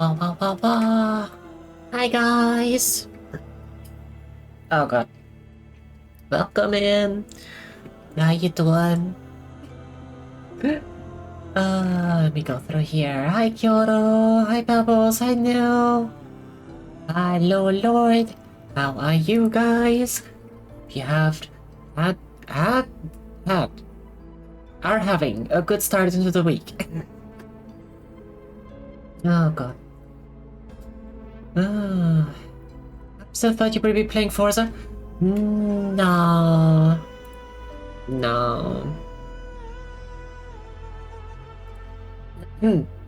Wah, wah, wah, wah. Hi guys. Oh god. Welcome in. How you doing? Let me go through here. Hi Kyoto. Hi Pebbles. Hi Neil. Hello Lord. How are you guys? You have had are having a good start into the week. Oh god. I still thought you would be playing Forza. No. No.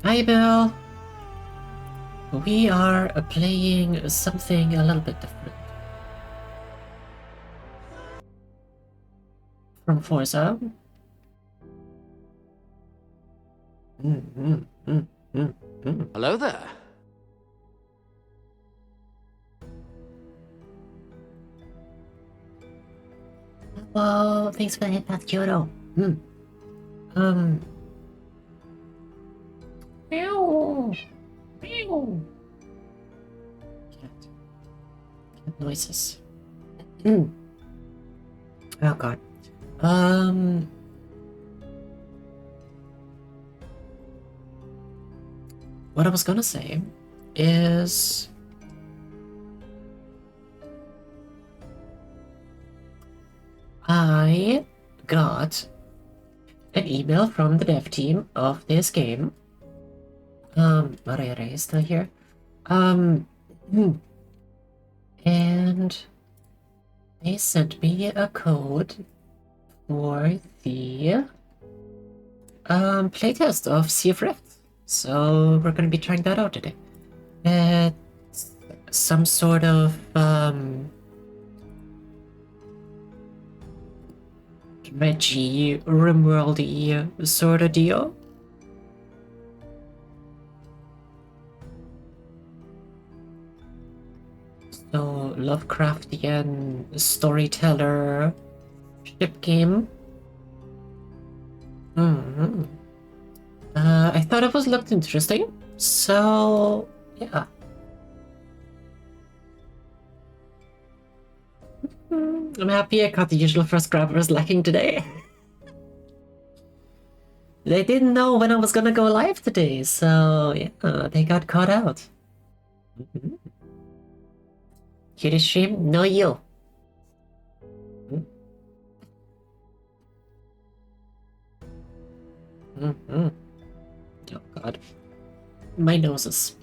Hi Bill. We are playing something a little bit different from Forza. Hello there. Whoa, thanks for the hit path, Kyoto. Meow. Meow. Cat noises. Oh god. What I was gonna say is I got an email from the dev team of this game. Mariare is still here. And they sent me a code for the playtest of Sea of Rift. So we're gonna be trying that out today. It's some sort of Reggie Rimworldy sort of deal. So Lovecraftian storyteller ship game. I thought it looked interesting, so yeah. I'm happy I caught the usual first grabbers lacking today. They didn't know when I was gonna go live today, so yeah, they got caught out. Here is stream, no you. Oh god. My nose is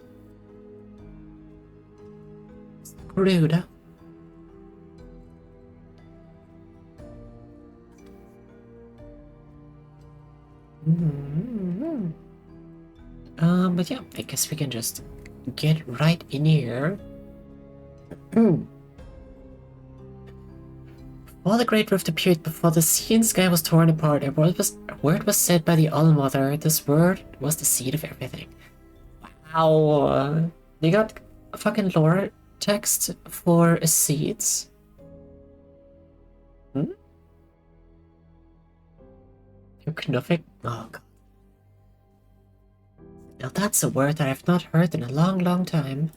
screwed. But yeah, I guess we can just get right in here. While the Great Rift appeared before the sea and sky was torn apart, a word was said by the All-Mother. This word was the seed of everything. Wow. They got a fucking lore text for seeds. Knuffig? Oh god. Now that's a word that I've not heard in a long, long time.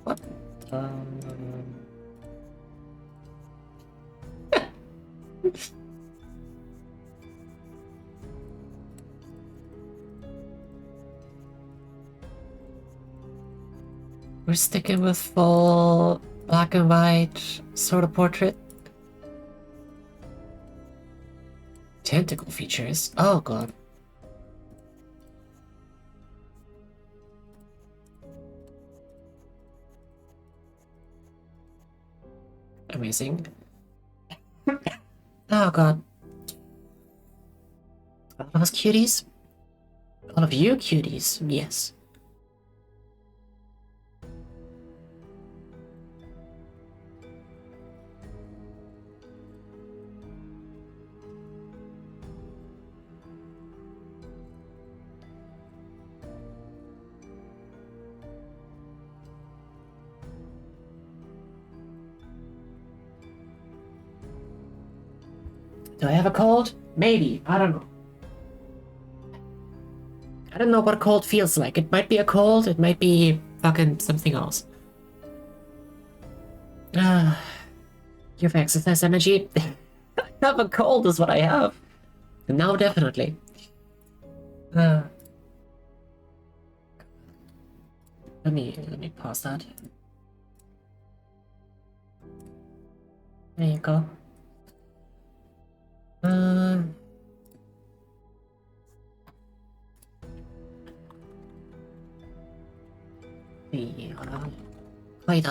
What? We're sticking with full black and white sort of portrait. Tentacle features. Oh god. Amazing. Oh god. All of us cuties? All of you cuties, yes. Do I have a cold? Maybe. I don't know. I don't know what a cold feels like. It might be a cold, it might be fucking something else. You have exercise energy? I have a cold is what I have. Now definitely. Let me pause that. There you go. Quite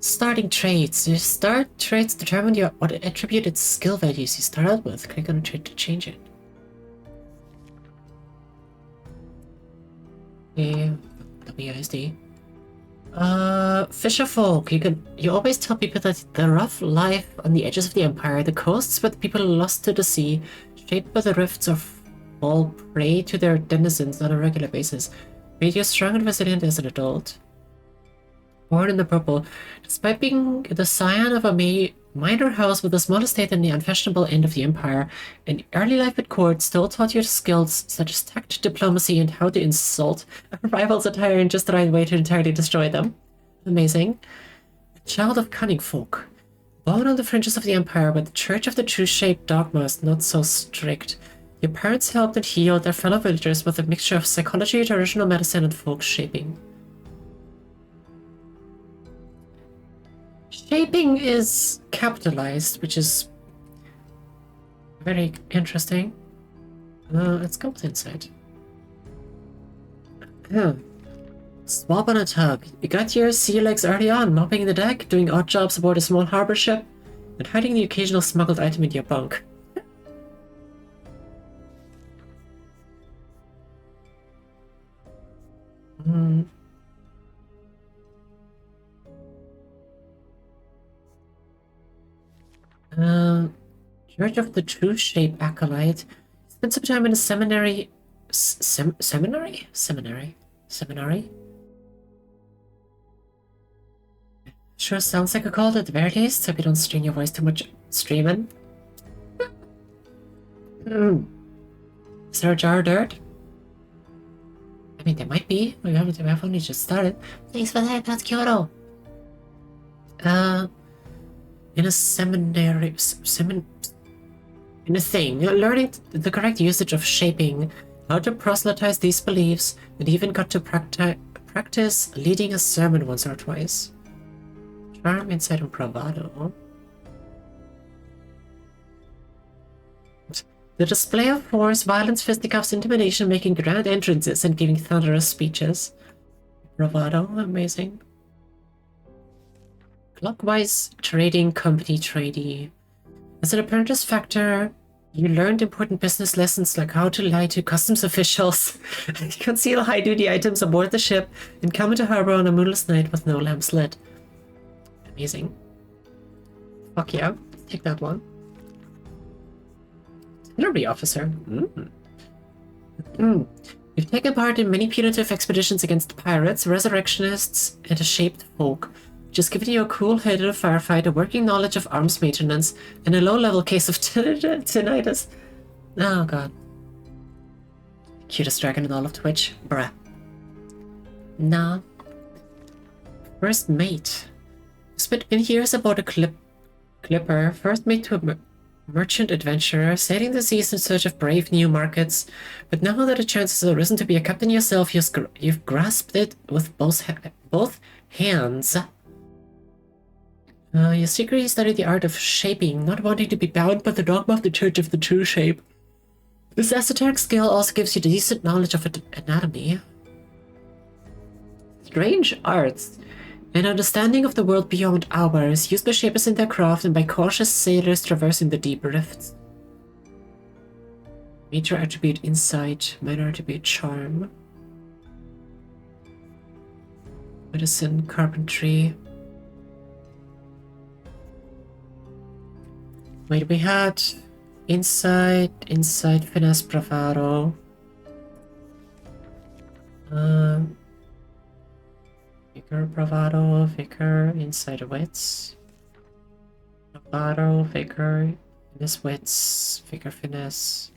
starting traits. Your start traits determine what attribute its skill values you start out with. Click on a trait to change it. Okay, WSD. Fisherfolk. You always tell people that the rough life on the edges of the Empire, the coasts where the people lost to the sea, shaped by the rifts or fall prey to their denizens on a regular basis, made you strong and resilient as an adult. Born in the purple, despite being the scion of a minor house with a small estate in the unfashionable end of the Empire, an early life at court still taught you skills such as tact, diplomacy, and how to insult a rival's attire in just the right way to entirely destroy them. Amazing. A child of cunning folk. Born on the fringes of the Empire, but the Church of the True Shape dogma is not so strict. Your parents helped and healed their fellow villagers with a mixture of psychology, traditional medicine, and folk shaping. Shaping is capitalized, which is very interesting. Let's go with insight. Swap on a tug. You got your sea legs early on, mopping the deck, doing odd jobs aboard a small harbor ship, and hiding the occasional smuggled item in your bunk. Church of the True Shape Acolyte. Spent some time in a seminary. Seminary? Sure sounds like a cult at the very least, so we don't strain your voice too much streaming. Is there a jar of dirt? I mean, there might be. We have only just started. Thanks for that, that's Kyoto. In a seminary, in a thing, you're learning the correct usage of shaping, how to proselytize these beliefs, and even got to practice leading a sermon once or twice. Charm, insight, and bravado. The display of force, violence, fisticuffs, intimidation, making grand entrances, and giving thunderous speeches. Bravado, amazing. Clockwise trading company tradie. As an apprentice factor, you learned important business lessons like how to lie to customs officials, conceal high-duty items aboard the ship, and come into harbor on a moonless night with no lamps lit. Amazing. Fuck yeah, take that one. Artillery officer. You've taken part in many punitive expeditions against pirates, resurrectionists, and a shaped folk. Just giving you a cool-headed firefight, a working knowledge of arms maintenance, and a low-level case of tinnitus. Oh god. Cutest dragon in all of Twitch. Bruh. Nah. First mate. Spent many years aboard a clipper. First mate to a merchant adventurer, sailing the seas in search of brave new markets. But now that a chance has arisen to be a captain yourself, you've grasped it with both hands. You secretly studied the art of shaping, not wanting to be bound by the dogma of the Church of the True Shape. This esoteric skill also gives you decent knowledge of anatomy. Strange arts. An understanding of the world beyond ours, used by shapers in their craft and by cautious sailors traversing the deep rifts. Major attribute insight, minor attribute charm. Medicine, carpentry. Wait, we had insight, finesse, bravado. Vigor, bravado, vigor, insight, wits. Bravado, vigor, Finesse wits, figure finesse.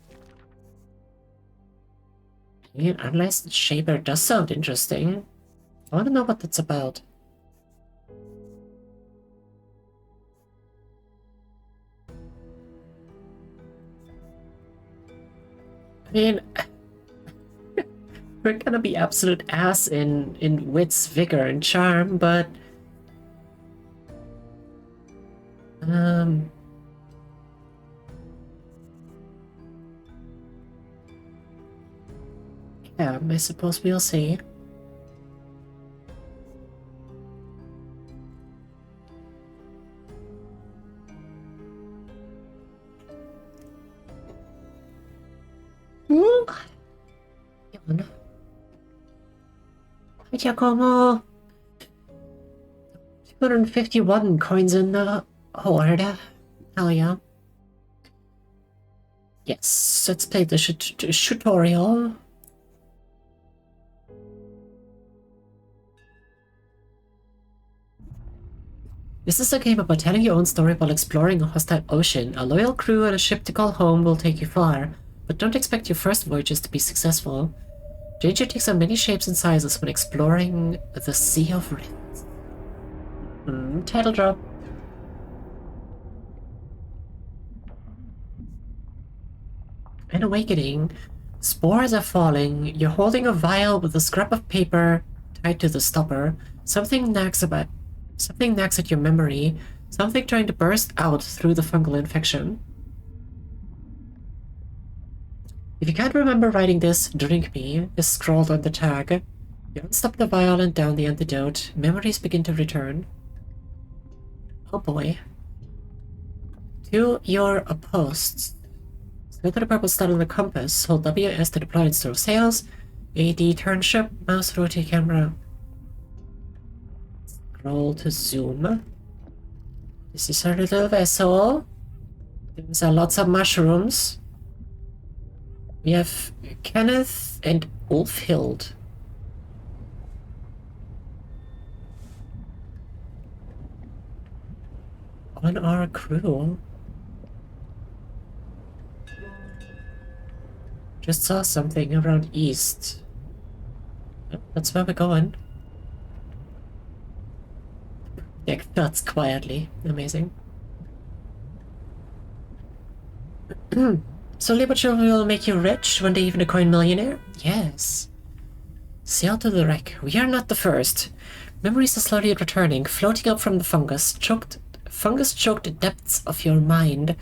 Analyze the shaper does sound interesting. I want to know what that's about. I mean, we're gonna be absolute ass in wits, vigor, and charm, but yeah, I suppose we'll see. Yun. Hi, Giacomo. 251 coins in the hoard. Hell yeah. Yes, let's play the tutorial. This is a game about telling your own story while exploring a hostile ocean. A loyal crew and a ship to call home will take you far, but don't expect your first voyages to be successful. Danger takes on many shapes and sizes when exploring the Sea of Rifts. Title drop. An awakening. Spores are falling. You're holding a vial with a scrap of paper tied to the stopper. Something nags at your memory. Something trying to burst out through the fungal infection. If you can't remember writing this, drink me, is scrawled on the tag. You unstop the vial and down the antidote. Memories begin to return. Oh boy. To your posts. Look at the purple star on the compass. Hold WS to deploy instead of sails. AD turn ship. Mouse rotate camera. Scroll to zoom. This is our little vessel. There's lots of mushrooms. We have Kenneth and Ulfhild. On our crew. Just saw something around east. Oh, that's where we're going. Yeah, that's quietly. Amazing. Slowly but surely will make you rich, one day even a coin millionaire? Yes. Sail to the wreck. We are not the first. Memories are slowly returning, floating up from the fungus-choked depths of your mind.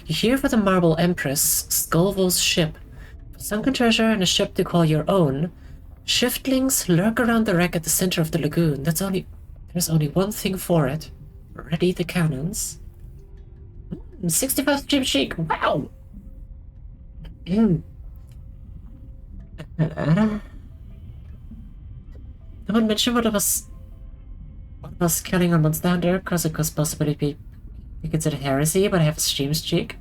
You hear for the Marble Empress, Skolvo's ship. Sunken treasure and a ship to call your own. Shiftlings lurk around the wreck at the center of the lagoon. There's only one thing for it. Ready the cannons. 65 stream chic. Wow! No one mentioned what was killing on Monster Hunter, because it could possibly be considered heresy, but I have a stream streak.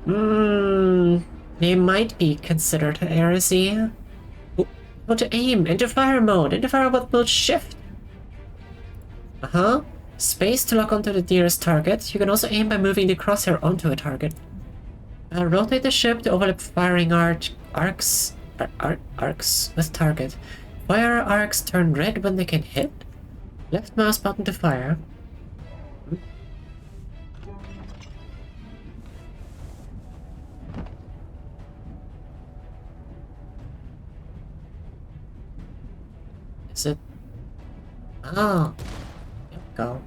They might be considered heresy. How to aim? Into fire mode. Into fire mode will shift. Space to lock onto the nearest target. You can also aim by moving the crosshair onto a target. Rotate the ship to overlap firing arcs with target. Fire arcs turn red when they can hit. Left mouse button to fire. Is it? Oh. Here we go.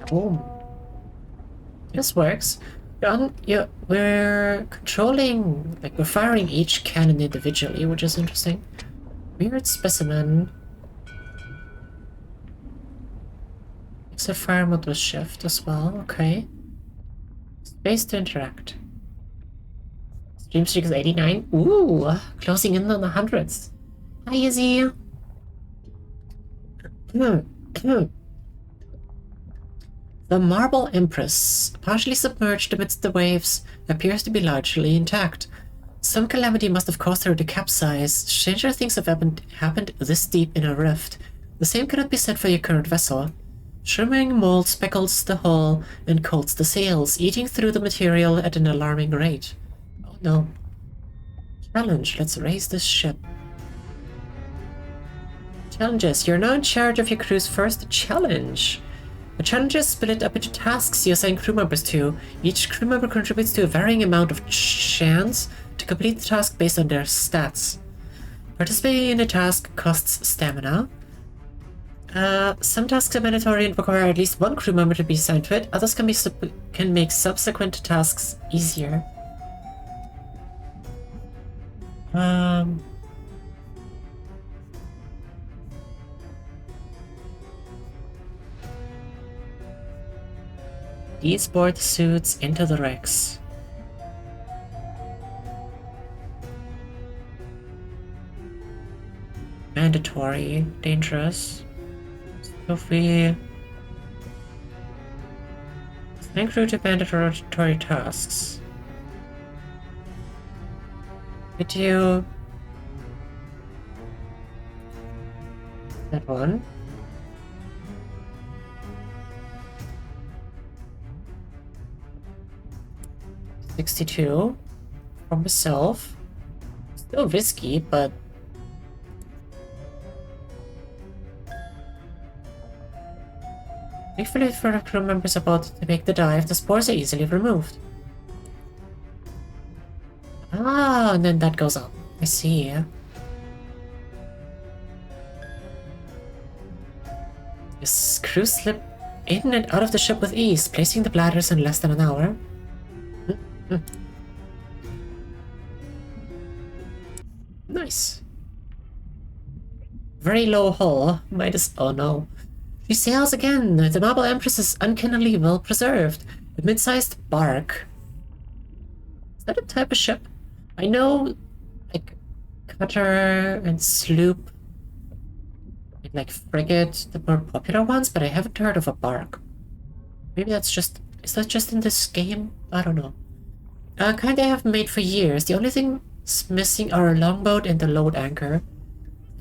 Boom. This works. We're controlling, we're firing each cannon individually, which is interesting. Weird specimen. Except fire mode with shift as well, okay. Space to interact. Stream streak is 89. Ooh, closing in on the hundreds. Hi, Izzy. The Marble Empress, partially submerged amidst the waves, appears to be largely intact. Some calamity must have caused her to capsize. Stranger things have happened this deep in a rift. The same cannot be said for your current vessel. Shimmering mold speckles the hull and coats the sails, eating through the material at an alarming rate. Oh no. Challenge, let's raise this ship. Challenges, you're now in charge of your crew's first challenge. The challenges split up into tasks you assign crew members to. Each crew member contributes to a varying amount of chance to complete the task based on their stats. Participating in a task costs stamina. Some tasks are mandatory and require at least one crew member to be assigned to it. Others can make subsequent tasks easier. These board suits into the wrecks. Mandatory, dangerous. So if we assign crew to mandatory tasks, we do that one. $62 for myself. Still risky, but thankfully for the crew members about to make the dive, the spores are easily removed. Ah, and then that goes up. I see. This crew slip in and out of the ship with ease, placing the bladders in less than an hour. Nice. Very low hull. Oh no. She sails again. The Noble Empress is uncannily well preserved. A mid-sized bark. Is that a type of ship? I know, like, cutter and sloop, and like frigate, the more popular ones, but I haven't heard of a bark. Maybe that's just... Is that just in this game? I don't know. Kind I have made for years. The only things missing are a longboat and the load anchor.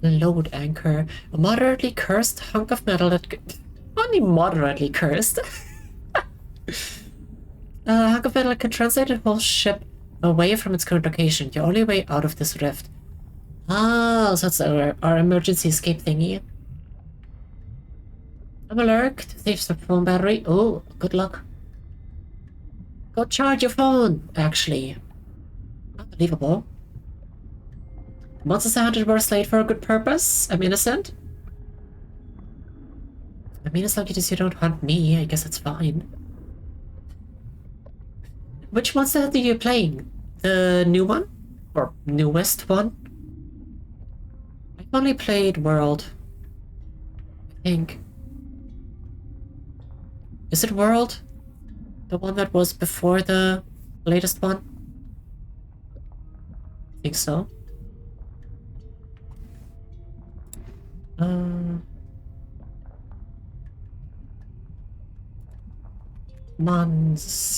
Load anchor. A moderately cursed hunk of metal that... Only moderately cursed. A hunk of metal that can translate a whole ship away from its current location. The only way out of this rift. Ah, so that's our emergency escape thingy. I'm alert. Saves the phone battery. Oh, good luck. Go charge your phone, actually. Unbelievable. Monsters hunted were slayed for a good purpose. I'm innocent. I mean, as long as you don't hunt me, I guess it's fine. Which monster are you playing? The new one? Or newest one? I've only played World. I think. Is it World? The one that was before the latest one? I think so.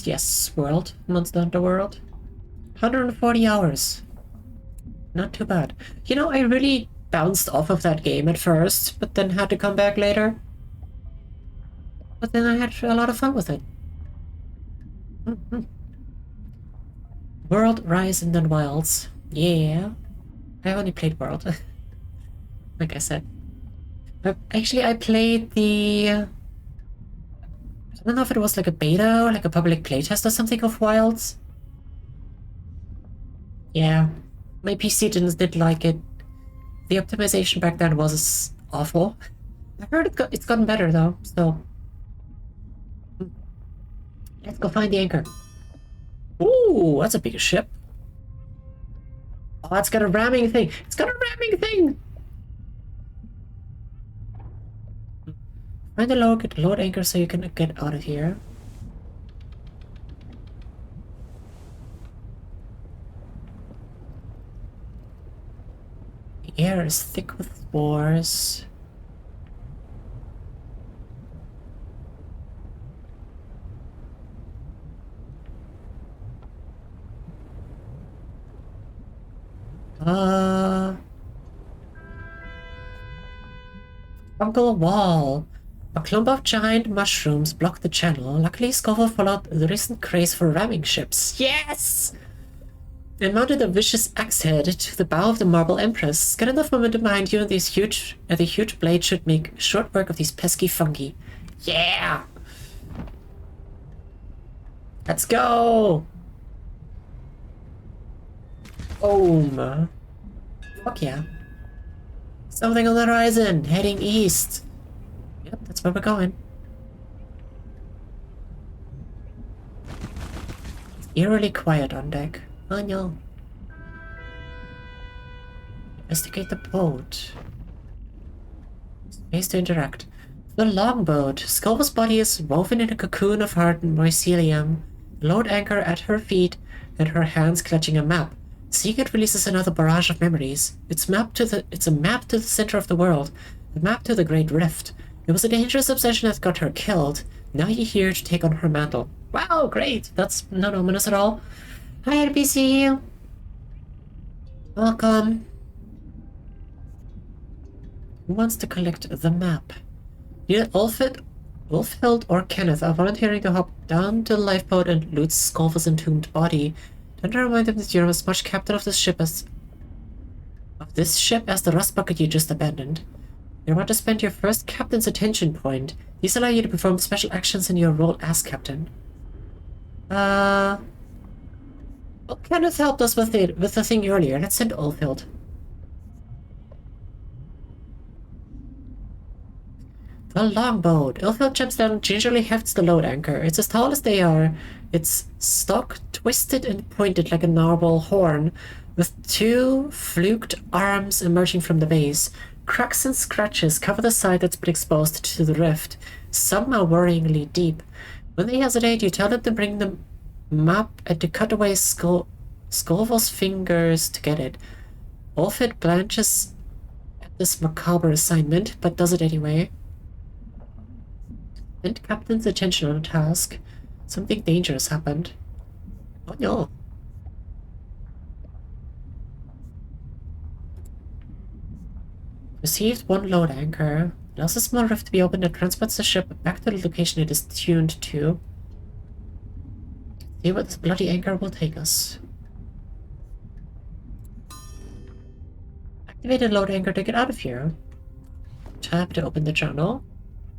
Yes, World. Monster Hunter World. 140 hours. Not too bad. You know, I really bounced off of that game at first, but then had to come back later. But then I had a lot of fun with it. World, Rise, and then Wilds. Yeah. I only played World. Like I said. Actually, I played the... I don't know if it was like a beta or like a public playtest or something of Wilds. Yeah. My PC didn't like it. The optimization back then was awful. I heard it's gotten better though, so... Let's go find the anchor. Ooh, that's a big ship. Oh, it's got a ramming thing. It's got a ramming thing! Find the load anchor so you can get out of here. The air is thick with spores. Uncle Wall. A clump of giant mushrooms blocked the channel. Luckily, Scoville followed the recent craze for ramming ships. Yes! And mounted a vicious axe head to the bow of the Marble Empress. Get enough momentum behind you and the huge blade should make short work of these pesky fungi. Yeah! Let's go! Boom! Fuck yeah. Something on the horizon, heading east. Yep, that's where we're going. It's eerily quiet on deck. Oh no. Investigate the boat. Space to interact. The longboat. Scoville's body is woven in a cocoon of hardened mycelium. The load anchor at her feet and her hands clutching a map. Seeing it releases another barrage of memories. It's a map to the center of the world. A map to the Great Rift. It was a dangerous obsession that got her killed. Now you're here to take on her mantle. Wow, great! That's not ominous at all. Hi, NPC. Welcome. Who wants to collect the map? Neither Ulfhild or Kenneth are volunteering to hop down to the lifeboat and loot Scoville's entombed body. Don't remind them that you're as much captain of this ship as the rust bucket you just abandoned. You're about to spend your first captain's attention point. These allow you to perform special actions in your role as captain. Well, Kenneth helped us with the thing earlier. Let's send Ulfhild. The longboat. Ulfhild jumps down and gingerly hefts the load anchor. It's as tall as they are. Its stock twisted and pointed like a narwhal horn, with two fluked arms emerging from the base. Cracks and scratches cover the side that's been exposed to the rift. Some are worryingly deep. When they hesitate, you tell them to bring the map and to cut away Scoville's fingers to get it. Ulfhild blanches at this macabre assignment, but does it anyway. And Captain's attention on a task. Something dangerous happened. Oh no. Received one load anchor. Allows a small rift to be opened and transports the ship back to the location it is tuned to. See what this bloody anchor will take us. Activate a load anchor to get out of here. Tab to open the journal.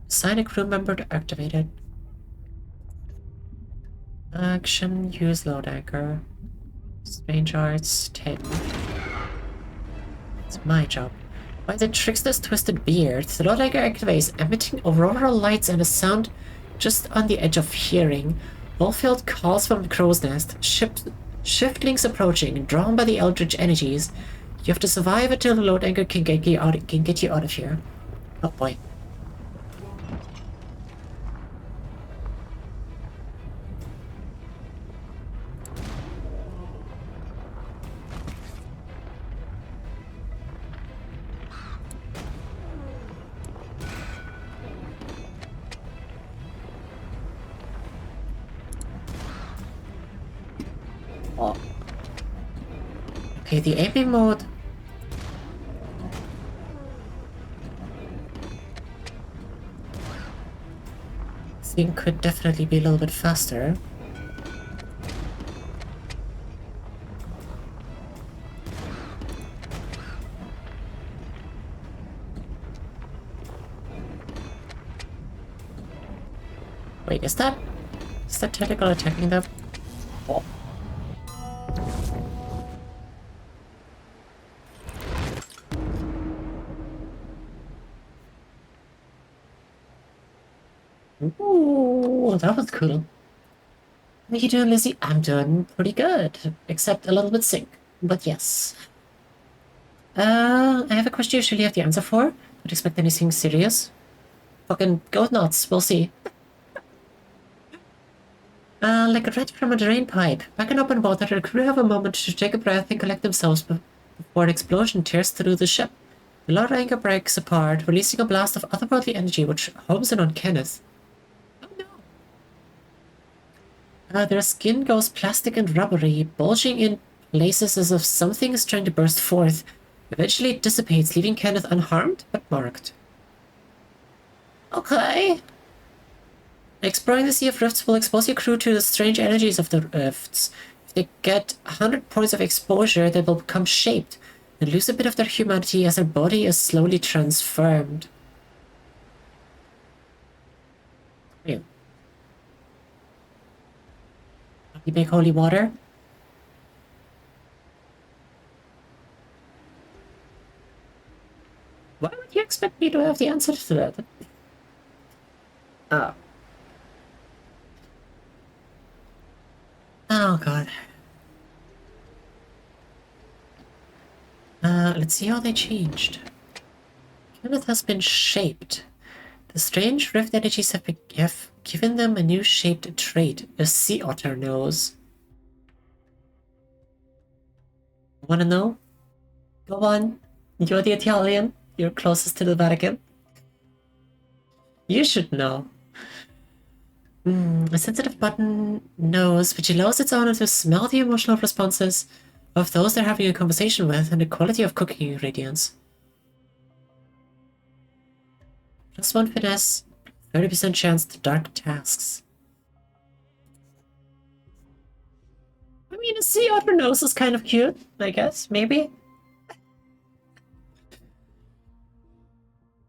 Assign a crew member to activate it. Action, use load anchor. Strange arts, 10. It's my job. By the trickster's twisted beard, the load anchor activates, emitting auroral lights and a sound just on the edge of hearing. Ulfhild calls from the crow's nest, shiftlings approaching, drawn by the eldritch energies. You have to survive until the load anchor can get you out of here. Oh boy. Oh. Okay, the aiming mode. Thing could definitely be a little bit faster. Wait, is that technical attacking them? Oh. Ooh, that was cool. How you doing, Lizzie? I'm doing pretty good, except a little bit sick, but yes. I have a question you surely have the answer for. Don't expect anything serious. Fucking go nuts, we'll see. Like a rat from a drain pipe. Back in open water, the crew have a moment to take a breath and collect themselves before an explosion tears through the ship. The load anchor breaks apart, releasing a blast of otherworldly energy which homes in on Kenneth. Oh no! Their skin goes plastic and rubbery, bulging in places as if something is trying to burst forth. Eventually it dissipates, leaving Kenneth unharmed but marked. Okay. Exploring the Sea of Rifts will expose your crew to the strange energies of the rifts. If they get 100 points of exposure, they will become shaped and lose a bit of their humanity as their body is slowly transformed. Real. You make holy water? Why would you expect me to have the answer to that? Oh. Oh god. Let's see how they changed. Kenneth has been shaped. The strange rift energies have given them a new shaped trait, a sea otter nose. Wanna know? Go on. You're the Italian. You're closest to the Vatican. You should know. A sensitive button nose which allows its owner to smell the emotional responses of those they're having a conversation with and the quality of cooking ingredients. +1 finesse, 30% chance to dark tasks. I mean, a sea otter nose is kind of cute, I guess, maybe?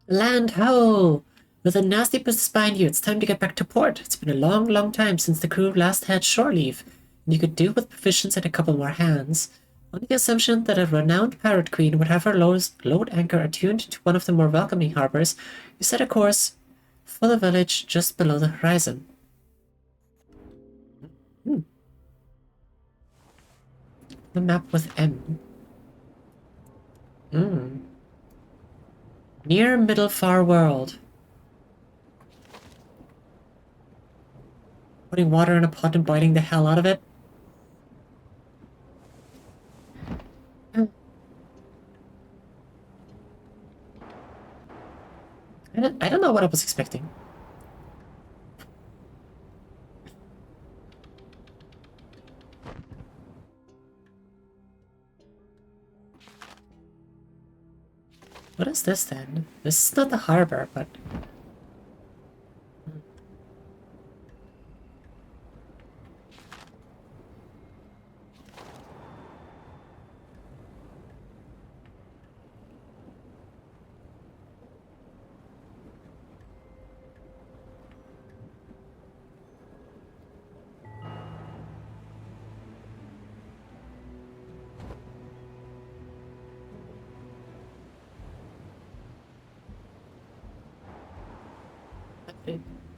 Land ho! With a nasty business behind you, it's time to get back to port. It's been a long, long time since the crew last had shore leave, and you could do with provisions and a couple more hands. On the assumption that a renowned pirate queen would have her load anchor attuned to one of the more welcoming harbors, you set a course for the village just below the horizon. The map with M. Near middle far world. Putting water in a pot and boiling the hell out of it. I don't know what I was expecting. What is this then? This is not the harbor, but...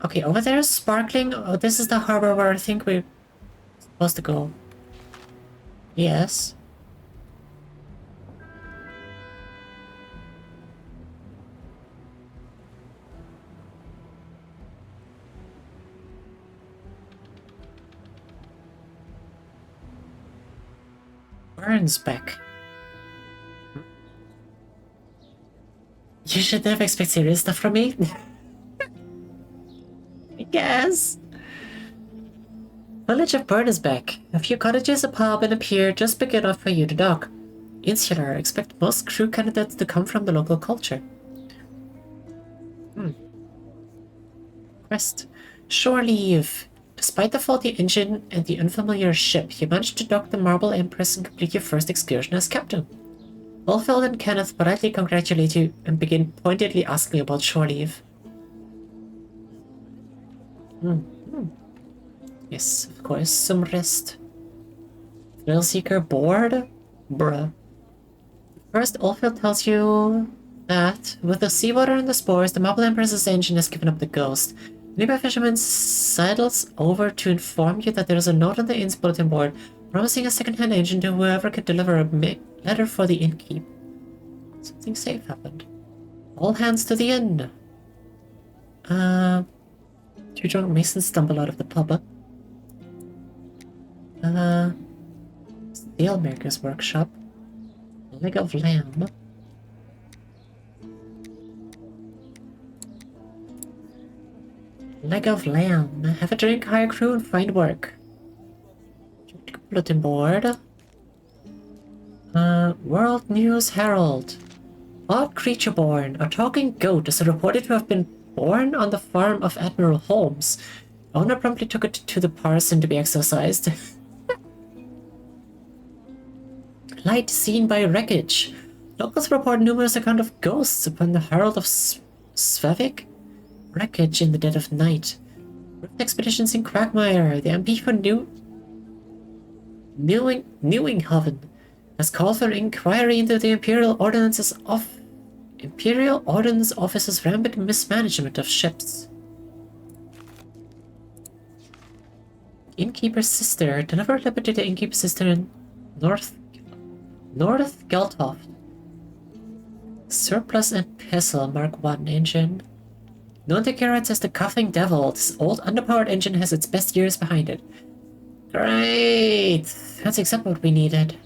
Okay, over there is sparkling. Oh, this is the harbor where I think we're supposed to go. Yes. Burns back. You should never expect serious stuff from me. I guess. Village of Burnisbeck. A few cottages, a pub, and a pier just big enough for you to dock. Insular. Expect most crew candidates to come from the local culture. Quest. Shore leave. Despite the faulty engine and the unfamiliar ship, you managed to dock the Marble Empress and complete your first excursion as captain. Ulfeld and Kenneth politely congratulate you and begin pointedly asking about shore leave. Yes, of course, some rest. Thrill Seeker bored? Bruh. First, Ulfeld tells you that, with the seawater and the spores, the Marble Empress's engine has given up the ghost. A nearby fisherman sidles over to inform you that there is a note on the inn's bulletin board promising a second-hand engine to whoever could deliver a letter for the innkeep. Something safe happened. All hands to the inn. Two drunk masons stumble out of the pub. Steelmaker's workshop. Leg of lamb. Leg of lamb. Have a drink, hire crew, and find work. Bulletin board. World News Herald. Odd creature born. A talking goat is reported to have been Born on the farm of Admiral Holmes, owner promptly took it to the parson to be exorcised. Light seen by wreckage. Locals report numerous accounts of ghosts upon the Herald of Svevik. Wreckage in the dead of night. Expeditions in Quagmire. The MP for Newinghaven has called for inquiry into the Imperial Ordnance Office's rampant mismanagement of ships. Innkeeper's sister. Deliver weapon to the innkeeper's sister in North Geltoft. Surplus and Pestle Mark 1 engine. Known to Garrett as the Coughing Devil, this old underpowered engine has its best years behind it. Great! That's exactly what we needed.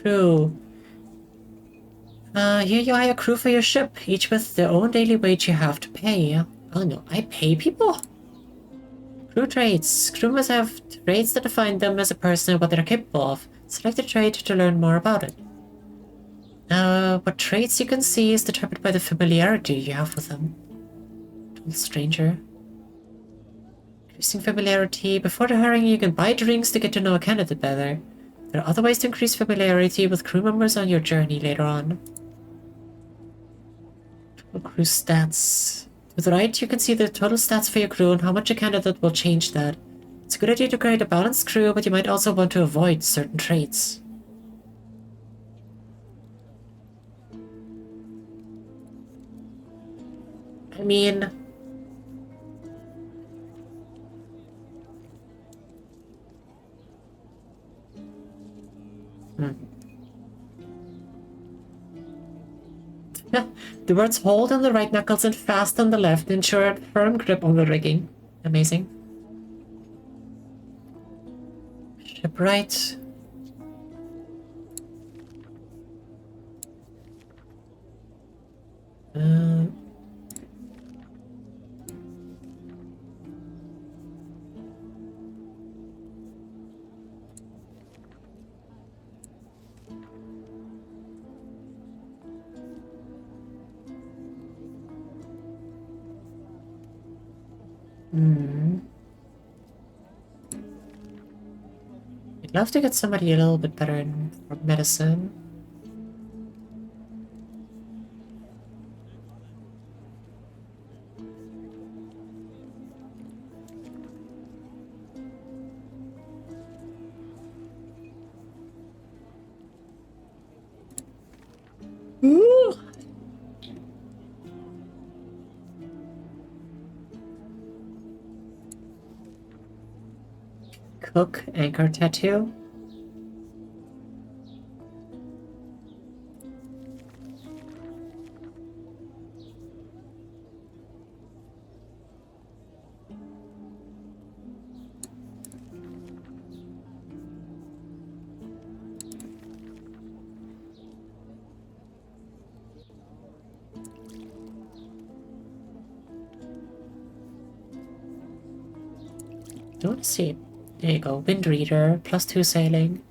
Crew. Here you hire crew for your ship, each with their own daily wage you have to pay. Oh no, I pay people? Crew traits. Crew must have traits that define them as a person and what they're capable of. Select a trait to learn more about it. What traits you can see is determined by the familiarity you have with them. Total stranger. Increasing familiarity. Before the hiring, you can buy drinks to get to know a candidate better. There are other ways to increase familiarity with crew members on your journey later on. Total crew stats. To the right, you can see the total stats for your crew and how much a candidate will change that. It's a good idea to create a balanced crew, but you might also want to avoid certain traits. I mean... The words hold on the right knuckles and fast on the left ensure a firm grip on the rigging. Amazing. Shipwright. I'd love to get somebody a little bit better in medicine. Ooh. Cook, anchor tattoo. Don't see. There you go. Wind reader, +2 sailing.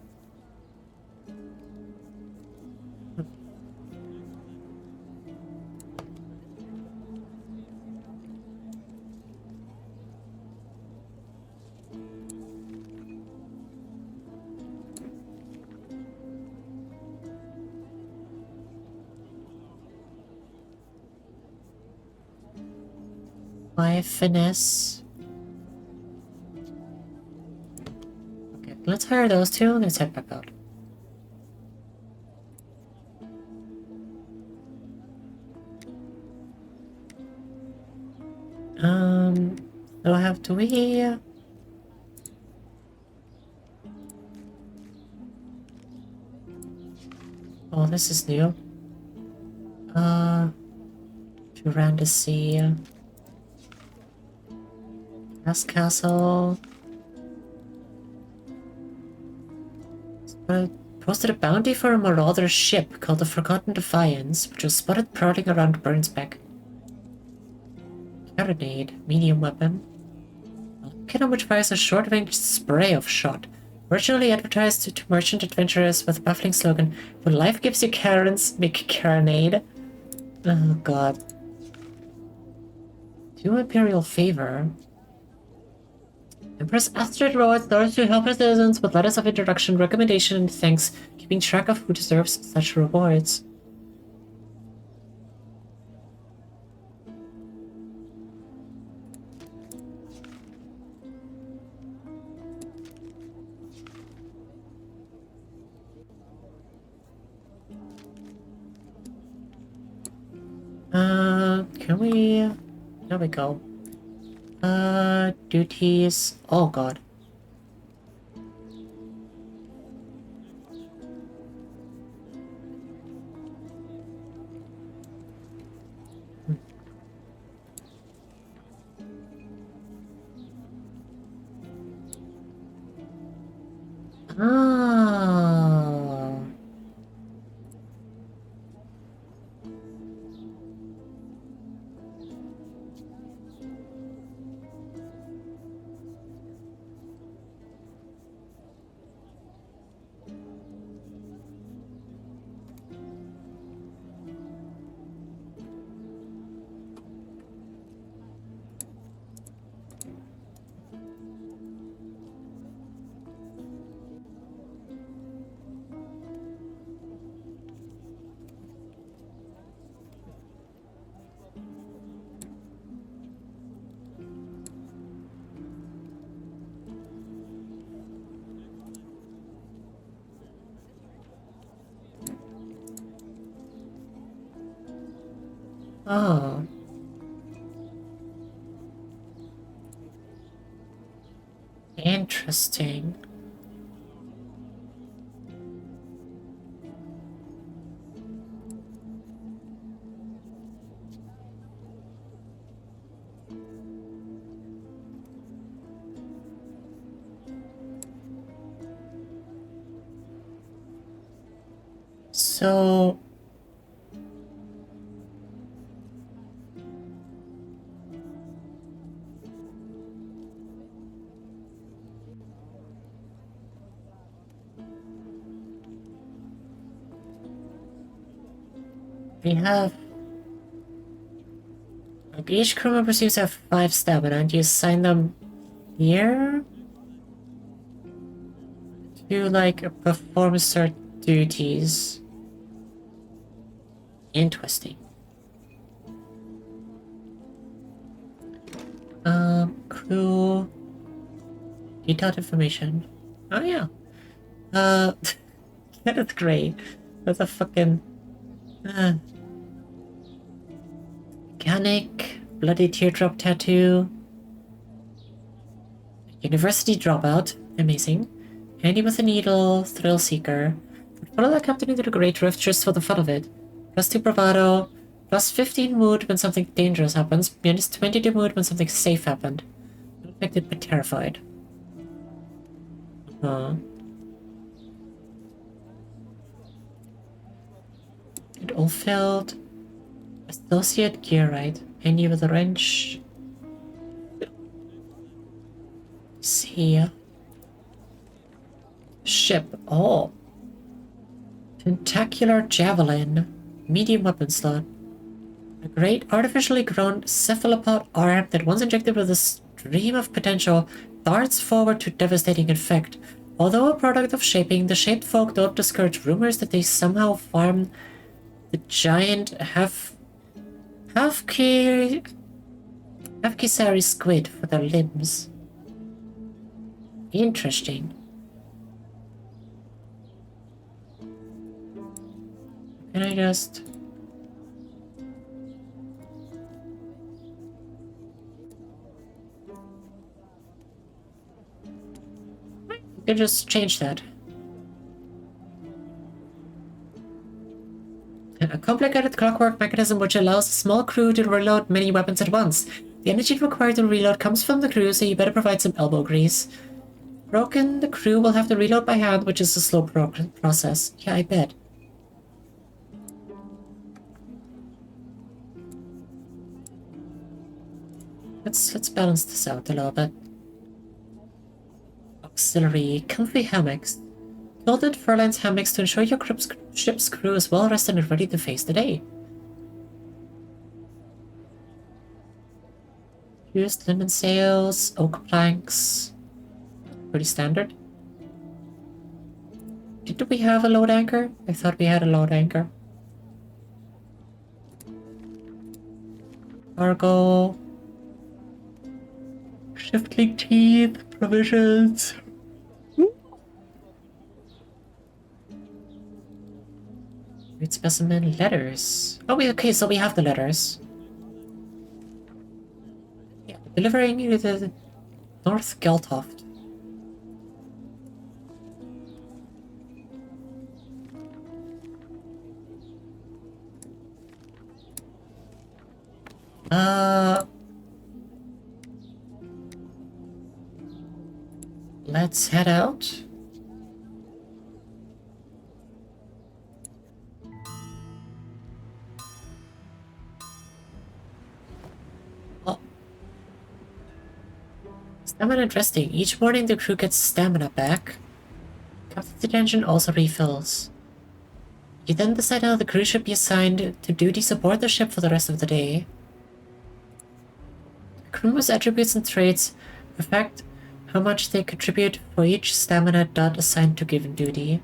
Five finesse. Let's hire those two and let's head back out. Do I have to we? Oh, this is new. Duranda Sea. Last Castle. Posted a bounty for a marauder ship called the Forgotten Defiance, which was spotted prowling around Burnsbeck. Carronade, medium weapon. A cannon which fires a short-range spray of shot. Originally advertised to merchant adventurers with a baffling slogan, when life gives you carrots, make carronade. Oh god. Do Imperial favor. Empress Astrid rewards those who help her citizens with letters of introduction, recommendation, and thanks, keeping track of who deserves such rewards. Can we... There we go. Duties... Oh god. Ah. Oh. Interesting. So... we have... Like, each crew member seems to have 5 stamina, and you assign them here? To, like, perform certain duties. Interesting. Crew... Detailed information. Oh yeah. Kenneth Gray. That's a fucking... Mechanic, bloody teardrop tattoo. University dropout, amazing. Handy with a needle, thrill seeker. Follow the captain into the Great Rift just for the fun of it. +2 bravado, +15 mood when something dangerous happens, -22 mood when something safe happened. Unaffected but terrified. It all failed. Associate gear, right? Handy with a wrench. See. Ship. Oh. Tentacular javelin. Medium weapon slot. A great artificially grown cephalopod arm that once injected with a stream of potential darts forward to devastating effect. Although a product of shaping, the shaped folk don't discourage rumors that they somehow farm the giant half-kisari squid for their limbs. Interesting. Can I just... You can just change that. A complicated clockwork mechanism which allows a small crew to reload many weapons at once. The energy required to reload comes from the crew, so you better provide some elbow grease. Broken, the crew will have to reload by hand, which is a slow process. Yeah, I bet. Let's balance this out a little bit. Auxiliary, comfy hammocks. Gilded fur-lined hammocks to ensure your ship's crew is well rested and ready to face the day. Used linen sails, oak planks. Pretty standard. Did we have a load anchor? I thought we had a load anchor. Cargo. Shiftling teeth, provisions. Great specimen, letters. Oh, okay, so we have the letters. Yeah, delivering you the North Geltoft. Let's head out. Oh. Stamina resting. Each morning the crew gets stamina back. Captain's attention also refills. You then decide how the crew should be assigned to duty aboard the ship for the rest of the day. Crew's attributes and traits affect how much they contribute for each stamina dot assigned to given duty.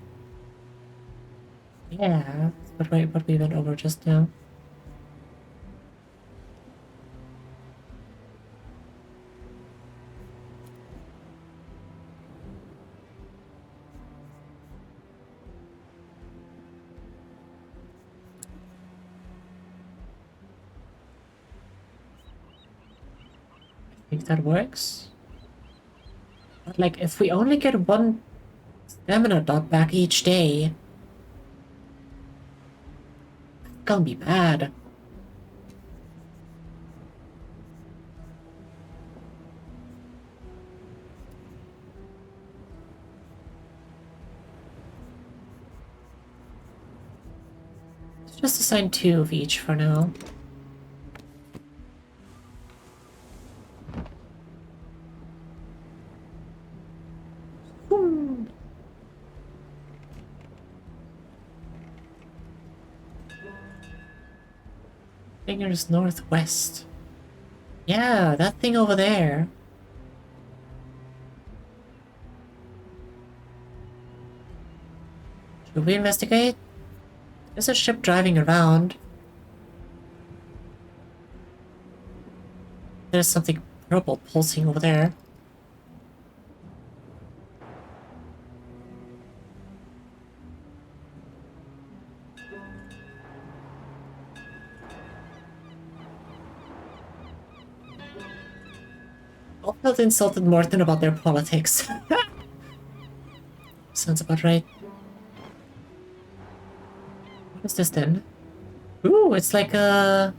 Yeah, that's what we went over just now. I think that works. But like, if we only get one stamina dot back each day, it's gonna be bad. Let's just assign 2 of each for now. Fingers northwest. Yeah, that thing over there. Should we investigate? There's a ship driving around. There's something purple pulsing over there. Opel insulted Morton about their politics. Sounds about right. What is this then? Ooh, it's like a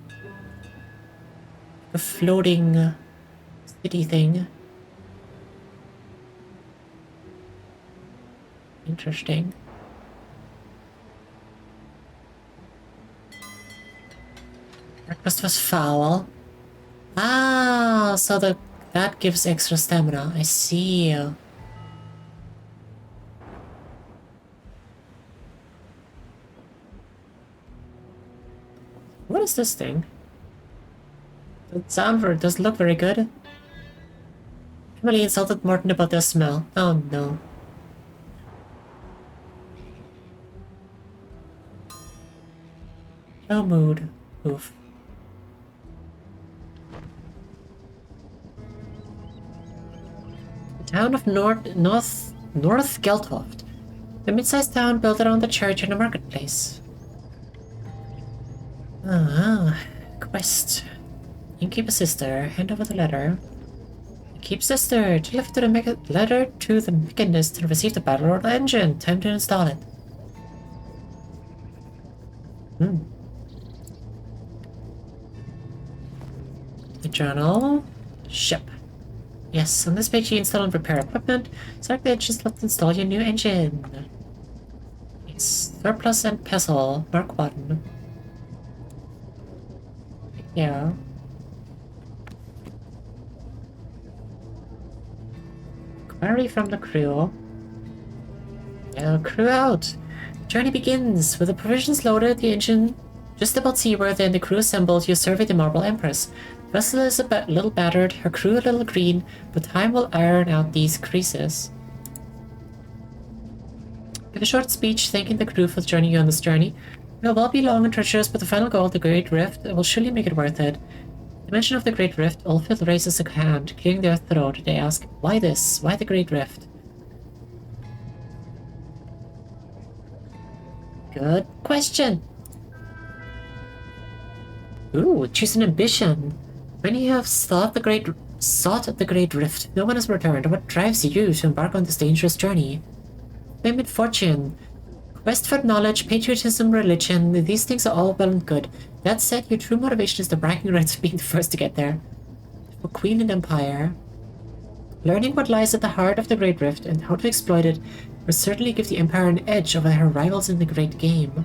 floating city thing. Interesting. Breakfast was foul. Ah, so that gives extra stamina. I see. What is this thing? It doesn't look very good. Emily insulted Martin about the smell. Oh no. No mood. Oof. The town of North Geltoft. A mid-sized town built around the church and a marketplace. Quest. Innkeeper sister, hand over the letter. Keep sister, deliver to the letter to the mechanist and receive the battle order engine. Time to install it. The journal. Ship. Yes, on this page you install and repair equipment. Select the engine slot to install your new engine. It's surplus and pestle. Mark 1. Yeah. Hurry from the crew. Crew out. Journey begins. With the provisions loaded, the engine just about seaworthy, and the crew assembled, you survey the Marble Empress. Vessel is a little battered, her crew a little green, but time will iron out these creases. Give a short speech thanking the crew for joining you on this journey. It will well be long and treacherous, but the final goal, the Great Rift, will surely make it worth it. The mention of the Great Rift, Ulfhild raises a hand, clearing their throat. They ask, why this? Why the Great Rift? Good question. Ooh, choose an ambition. Many have sought the Great Rift. No one has returned. What drives you to embark on this dangerous journey? Fame and fortune. Quest for knowledge, patriotism, religion. These things are all well and good. That said, your true motivation is the bragging rights of being the first to get there. For Queen and Empire. Learning what lies at the heart of the Great Rift and how to exploit it will certainly give the Empire an edge over her rivals in the Great Game.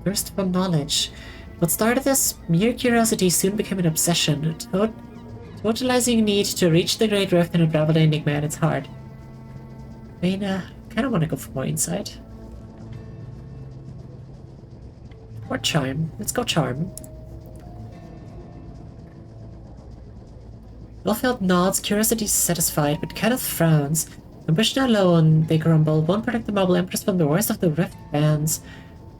Thirst for knowledge. What started as mere curiosity soon became an obsession, a totalizing need to reach the Great Rift and unravel the enigma at its heart. I mean, kind of want to go for more insight. Or charm. Let's go charm. Ulfhild nods, curiosity satisfied, but Kenneth frowns. Ambition alone, they grumble, won't protect the Marble Empress from the worst of the Rift bands,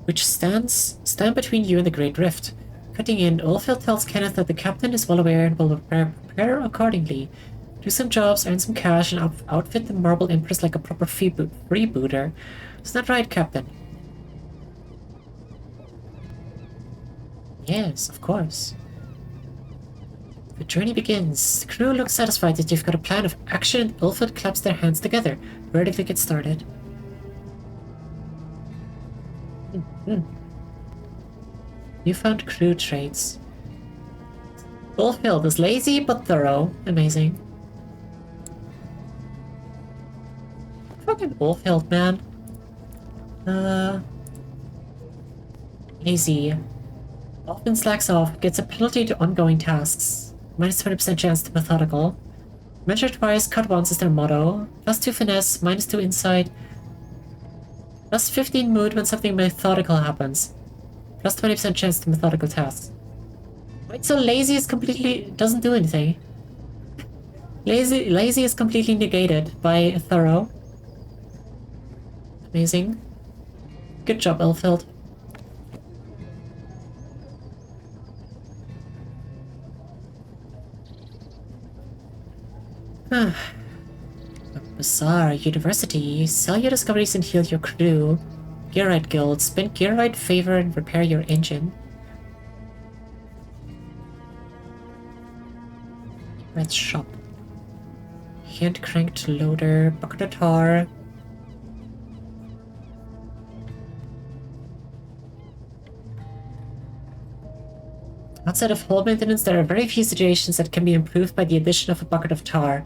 which stand between you and the Great Rift. Cutting in, Ulfhild tells Kenneth that the captain is well aware and will prepare accordingly. Do some jobs, earn some cash, and outfit the Marble Empress like a proper freebooter. Isn't that right, Captain? Yes, of course. The journey begins. The crew looks satisfied that you've got a plan of action, and Ulfhild claps their hands together, ready to get started. Newfound crew traits. Ulfhild is lazy but thorough. Amazing. Fucking Ulfhild, man. Lazy. Often slacks off, gets a penalty to ongoing tasks. Minus 20% chance to methodical. Measure twice, cut once is their motto. +2 finesse, -2 insight. +15 mood when something methodical happens. +20% chance to methodical tasks. Wait, so lazy is completely doesn't do anything. Lazy is completely negated by thorough. Amazing. Good job, Ulfhild. A bizarre university. Sell your discoveries and heal your crew. Gearite Guild. Spend Gearite favor and repair your engine. Red shop. Hand cranked loader. Bucket of tar. Outside of hull maintenance, there are very few situations that can be improved by the addition of a bucket of tar.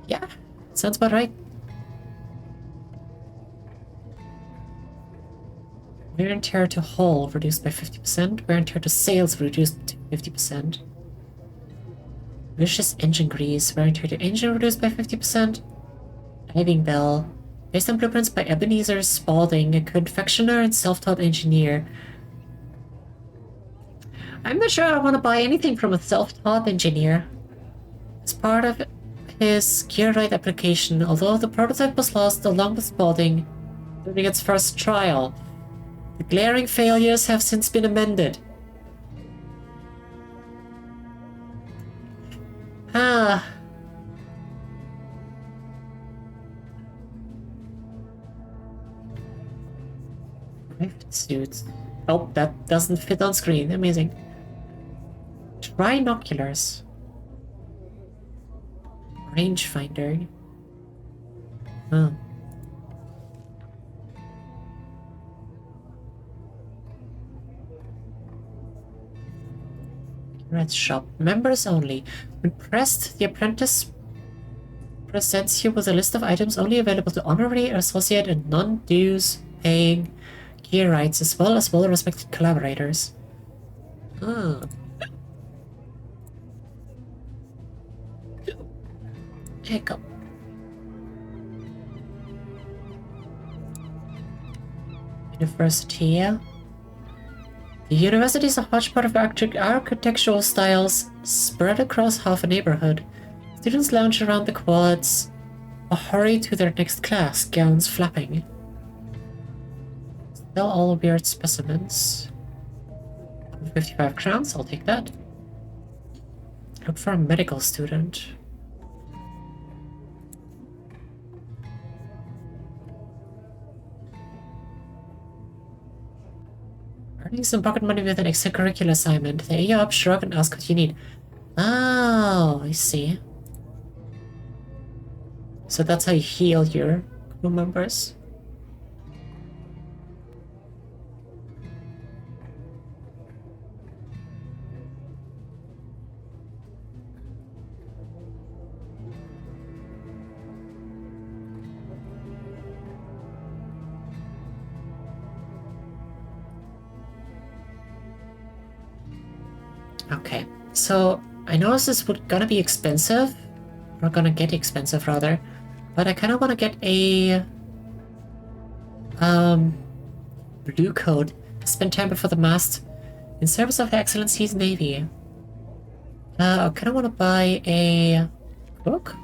Yeah, sounds about right. Wear and tear to hull reduced by 50%. Wear and tear to sails reduced to 50%. Vicious engine grease. Wear and tear to engine reduced by 50%. Diving bell. Based on blueprints by Ebenezer Spaulding, a confectioner and self-taught engineer. I'm not sure I want to buy anything from a self-taught engineer. As part of his Gearite application, although the prototype was lost along with Spaulding during its first trial, the glaring failures have since been amended. Rift suits. Oh, that doesn't fit on screen. Amazing. Trinoculars. Rangefinder. Huh. Red shop. Members only. When pressed, the apprentice presents you with a list of items only available to honorary, associate, and non-dues paying Gearites, as well as well-respected collaborators. Okay, go. University. The university is a hodgepodge of architectural styles spread across half a neighborhood. Students lounge around the quads or hurry to their next class, gowns flapping. Still all weird specimens. 55 crowns, I'll take that. Look for a medical student. Earning some pocket money with an extracurricular assignment. They eat you up, shrug, and ask what you need. Oh, I see. So that's how you heal your crew members. Okay, so I know this is gonna be expensive, or gonna get expensive rather, but I kind of want to get a blue coat. Spend time before the mast in service of Her Excellency's Navy. I kind of want to buy a cook.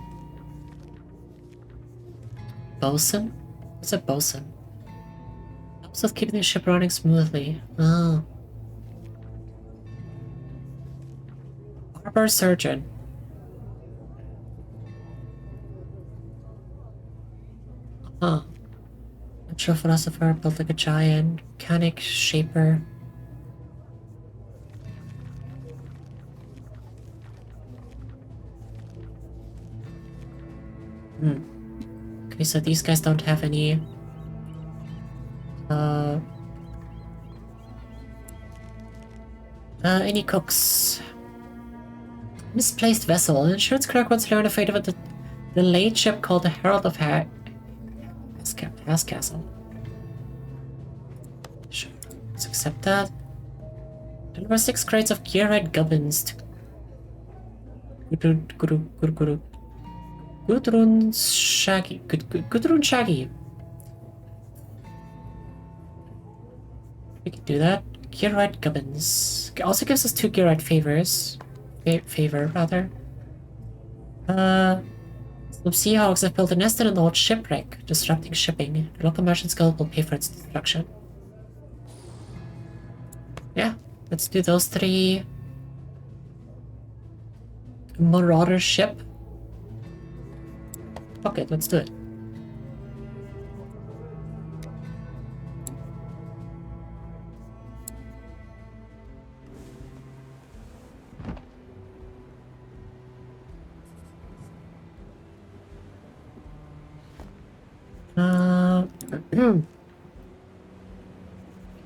Bosun? What's a bosun? Helps with keeping the ship running smoothly. Oh. Harbor surgeon. Huh. Natural philosopher, built like a giant. Mechanic, shaper. Okay, so these guys don't have any any cooks. Misplaced vessel. An insurance clerk once learned the fate of the late ship called the Herald of Hascastle. Sure, let's accept that. Deliver 6 crates of gear-red gubbins to Gudrun Shaggy. Gudrun Shaggy. We can do that. Gear-red gubbins. It also gives us 2 gear-red favors. Favor, rather. Some Seahawks have built a nest in an old shipwreck, disrupting shipping. The local merchant's guild will pay for its destruction. Yeah, let's do those 3. Marauder ship. Okay, let's do it.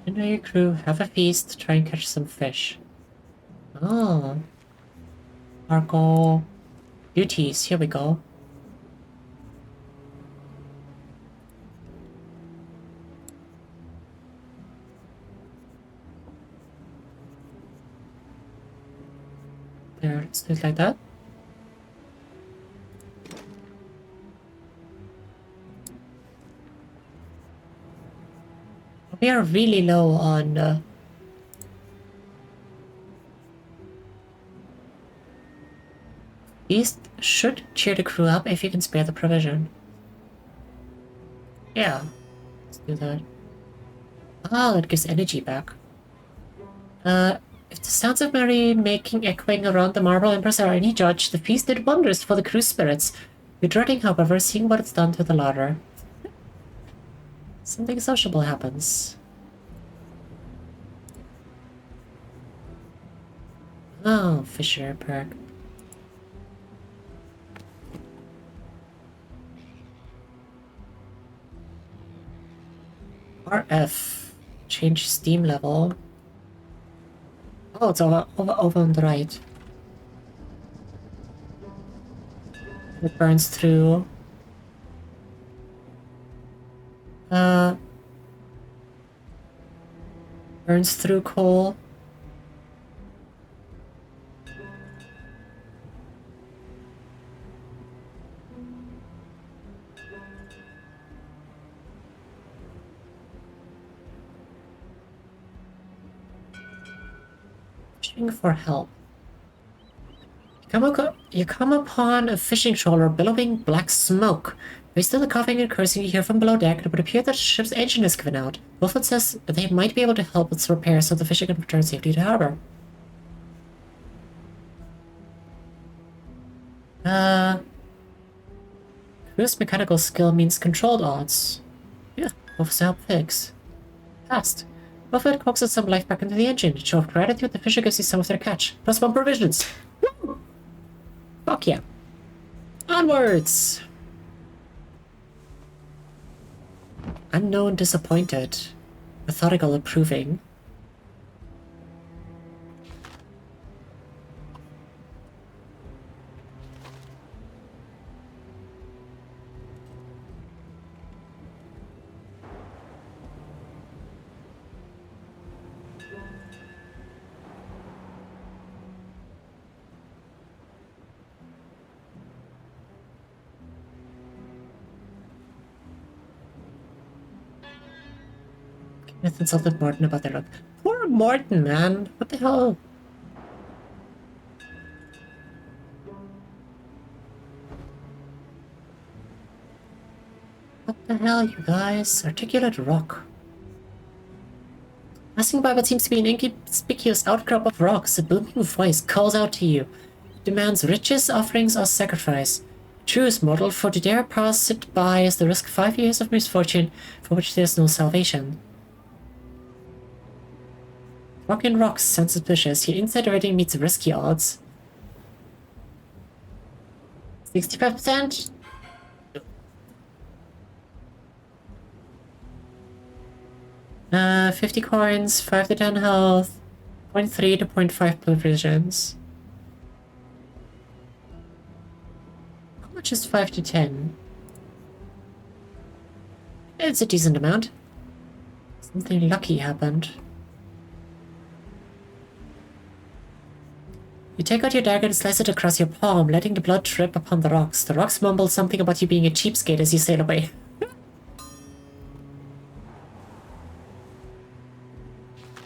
You know your crew, have a feast, try and catch some fish. Oh. Cargo duties, here we go. There, let's do it like that. We are really low on these should cheer the crew up if you can spare the provision. Yeah, let's do that. Ah, that gives energy back. If the sounds of merry-making echoing around the Marble Empress are any judge, the feast did wonders for the crew spirits. We're dreading, however, seeing what it's done to the larder. Something sociable happens. Oh, Fisher perk. RF. Change steam level. Oh, it's over on the right. It burns through. Burns through coal. Fishing for help. You come upon a fishing trawler billowing black smoke. There's still the coughing and cursing you hear from below deck. It would appear that the ship's engine is given out. Wolfwood says they might be able to help with repairs so the fishing can return safely to harbor. Crew's mechanical skill means controlled odds. Yeah, Officer help fix. Passed. Wolfwood coaxes some life back into the engine. To show of gratitude, the fisher gives you some of their catch. +1 provisions. Woo! Fuck yeah. Onwards! Unknown disappointed. Methodical approving. Kenneth insulted Morton about their look. Poor Morton, man. What the hell? What the hell, you guys? Articulate rock. Passing by what seems to be an inconspicuous outcrop of rocks, a booming voice calls out to you. It demands riches, offerings, or sacrifice. Choose, mortal, for to dare pass it by is the risk 5 years of misfortune for which there is no salvation. Rockin' rocks sound suspicious. Your inside rating meets risky odds. 65%? 50 coins, 5 to 10 health, 0.3 to 0.5 provisions. How much is 5 to 10? It's a decent amount. Something lucky happened. You take out your dagger and slice it across your palm, letting the blood drip upon the rocks. The rocks mumble something about you being a cheapskate as you sail away.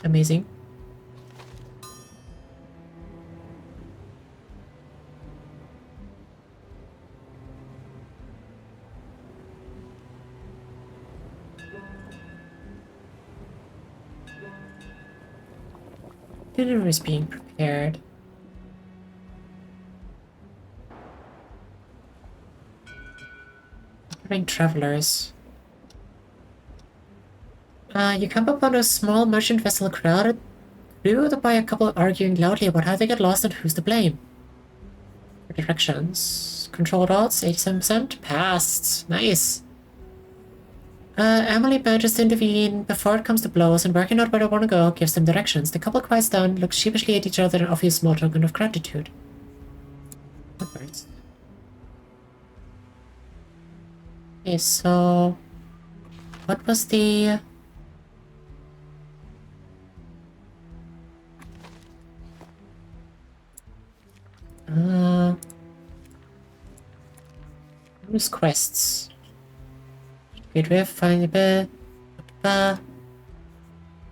Amazing. Dinner is being prepared. Travelers. You come upon a small merchant vessel crowded by a couple arguing loudly about how they got lost and who's to blame. Directions. Controlled odds, 87%. Passed. Nice. Emily manages to intervene before it comes to blows and working out where they want to go, gives them directions. The couple quiets down, looks sheepishly at each other and offers a small token of gratitude. What birds? Okay, so what was the who's quests? Great way of finding the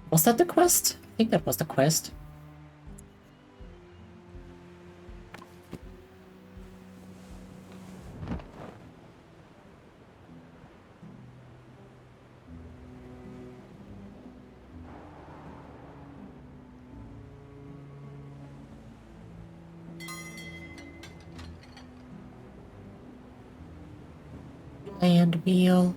was that the quest? I think that was the quest. And meal.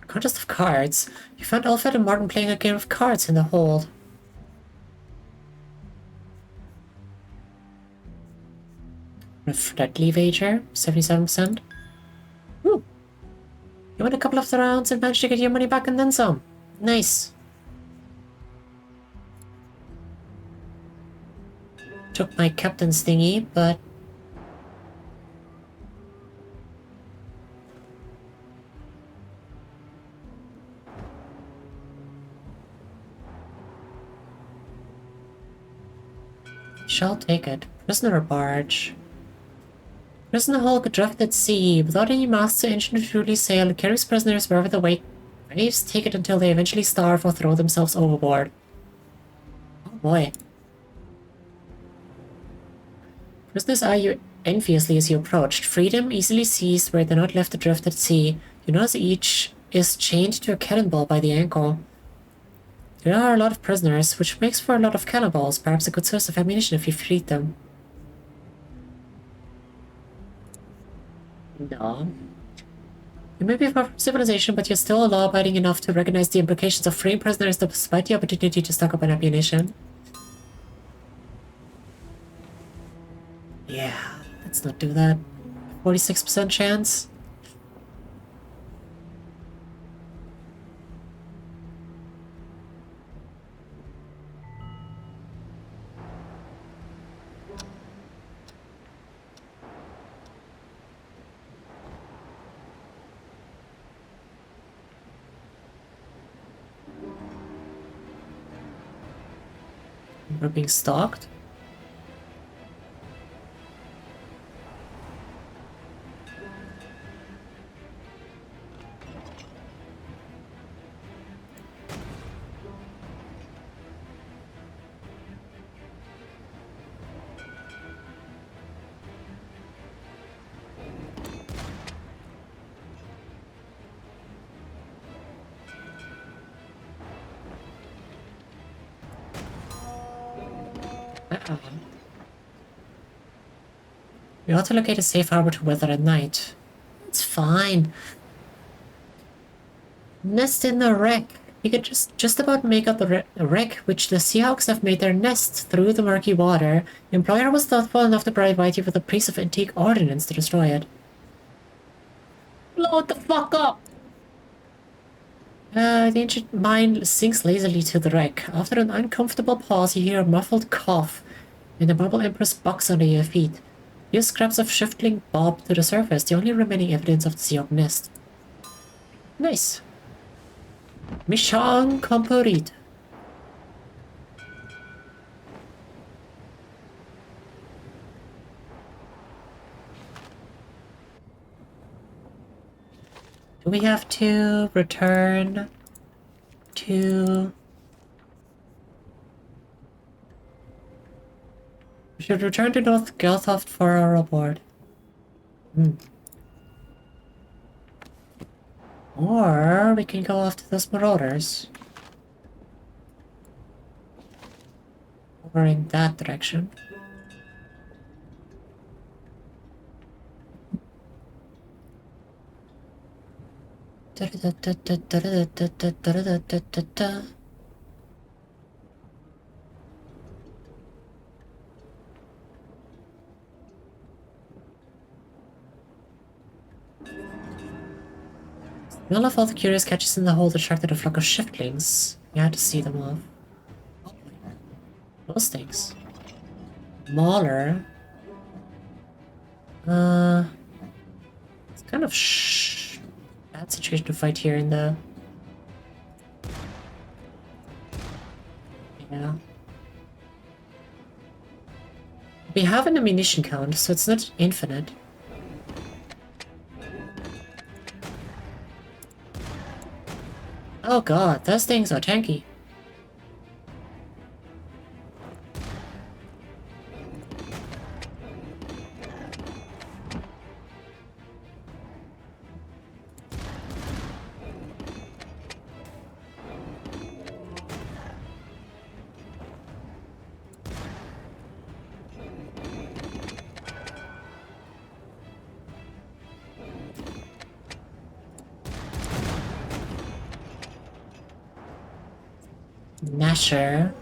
Contest of cards. You found Alfred and Martin playing a game of cards in the hold. Friendly wager, 77%. Ooh. You won a couple of the rounds and managed to get your money back and then some. Nice. took my captain's thingy, but... shall take it. Prisoner barge. Prisoner hulk adrift at sea, without any masts or engine to truly sail, it carries prisoners wherever the waves take it until they eventually starve or throw themselves overboard. Oh boy. Prisoners eye you enviously as you approach. Freedom easily seized where they're not left adrift at sea. You notice each is chained to a cannonball by the ankle. There are a lot of prisoners, which makes for a lot of cannonballs, perhaps a good source of ammunition if you freed them. No. You may be far from civilization, but you're still law-abiding enough to recognize the implications of freeing prisoners despite the opportunity to stock up on ammunition. Yeah, let's not do that. 46% chance. We're being stalked. We ought to locate a safe harbor to weather at night. It's fine. Nest in the wreck. You can just about make out the wreck which the Seahawks have made their nest through the murky water. The employer was thoughtful enough to provide you with a piece of antique ordnance to destroy it. Blow it the fuck up! The ancient mine sinks lazily to the wreck. After an uncomfortable pause, you hear a muffled cough, and the Marble Empress bucks under your feet. Few scraps of shiftling bob to the surface, the only remaining evidence of the Seahawk nest. Nice. Mission complete. Do we have to return to... We should return to North Gelthoft for our reward. Or we can go after those marauders. Or in that direction. None of all the curious catches in the hold attracted a flock of shiftlings. You had to see them off. Oh, those things. Mauler. It's kind of bad situation to fight here in the... Yeah. We have an ammunition count, so it's not infinite. Oh god, those things are tanky. Nasher.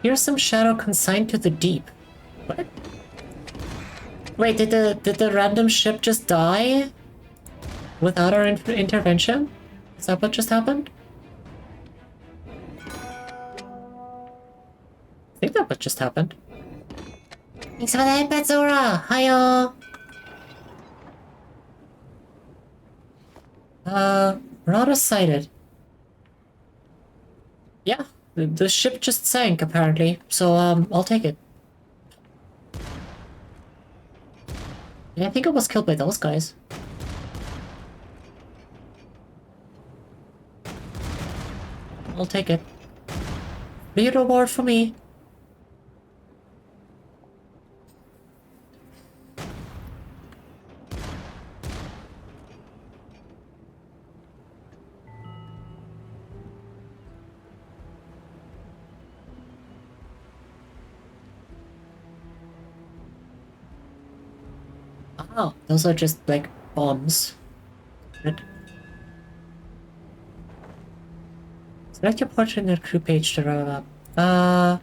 Here's some shadow consigned to the deep. What? Wait, did the random ship just die? Without our intervention? Is that what just happened? I think that what just happened. Thanks for the headbed, Zora! Hiyo! Rada sighted. Yeah, the ship just sank, apparently. So, I'll take it. Yeah, I think it was killed by those guys. I'll take it. Be a reward for me. Oh, those are just like bombs. Good. Select your portrait in the crew page to level up.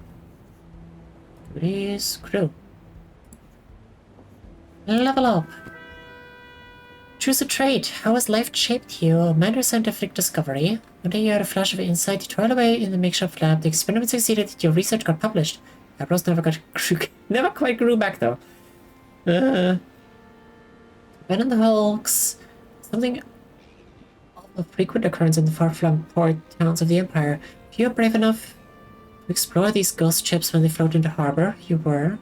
Please, crew. Level up. Choose a trait. How has life shaped you? A minor scientific discovery. One day you had a flash of insight. You toiled away in the makeshift lab. The experiment succeeded. Your research got published. Apples never quite grew back though. Ben and the Hulks. Something of a frequent occurrence in the far-flung port towns of the Empire. If you are brave enough to explore these ghost ships when they float into harbor, you were.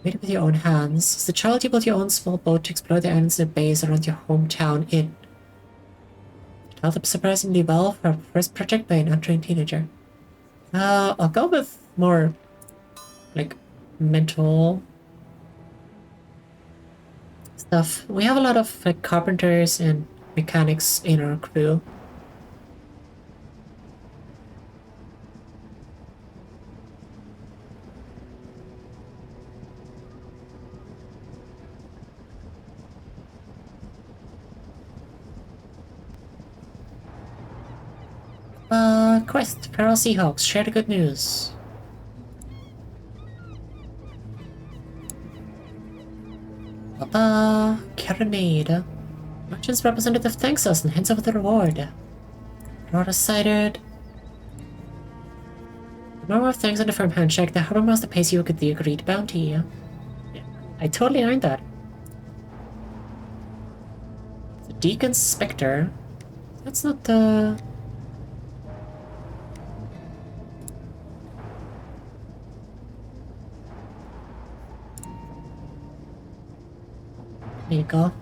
Made it with your own hands. As a child, you built your own small boat to explore the islands and bays around your hometown in. It held up surprisingly well for a first project by an untrained teenager. I'll go with more, like, mental stuff. We have a lot of like carpenters and mechanics in our crew. Quest, Feral Seahawks, share the good news. Caronade. Merchant's representative thanks us and hands over the reward. Reward sighted. The murmur of thanks and a firm handshake. The harbor master pays you the agreed bounty. Yeah, I totally earned that. The Deacon's Spectre. That's not the... There you go.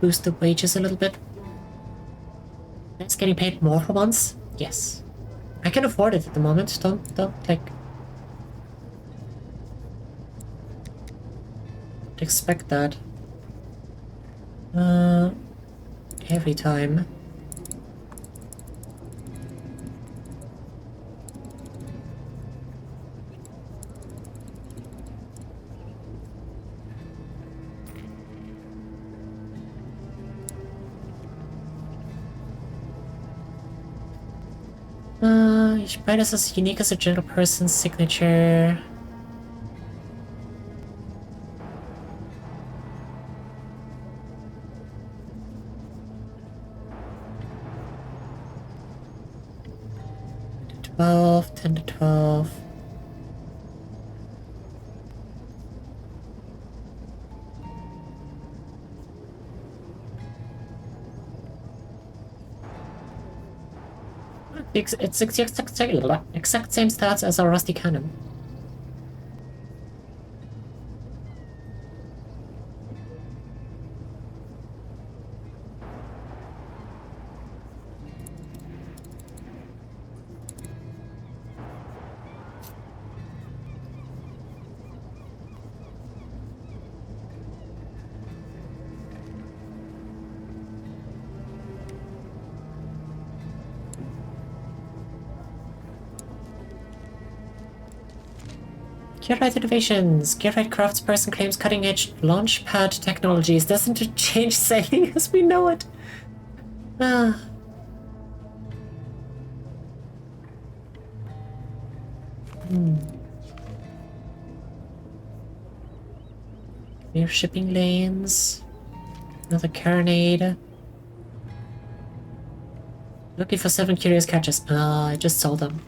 Boost the wages a little bit. That's getting paid more for once? Yes. I can afford it at the moment. Don't like... expect that. Every time. You should buy this as unique as a general person's signature. $12, 10 to 12. It's exact same stats as our rusty cannon. Gearride Innovations. Gearride craftsperson claims cutting-edge launchpad technology is destined to change sailing as we know it. Clear shipping lanes. Another carronade. Looking for 7 curious catches. I just sold them.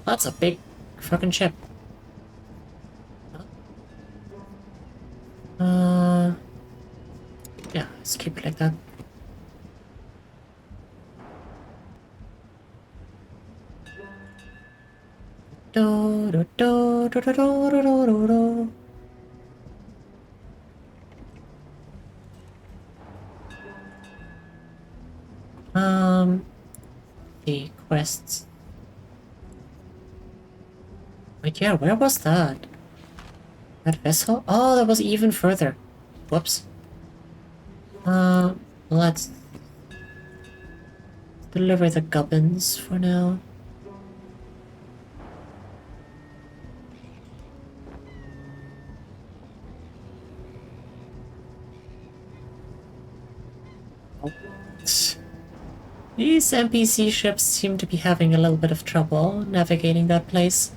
That's a big fucking ship. Yeah, let's keep it like that. Do, do, do, do, do, do, do, do, do. The quests. Wait, yeah, where was that? That vessel? Oh, that was even further. Whoops. Let's deliver the gubbins for now. Oh. These NPC ships seem to be having a little bit of trouble navigating that place.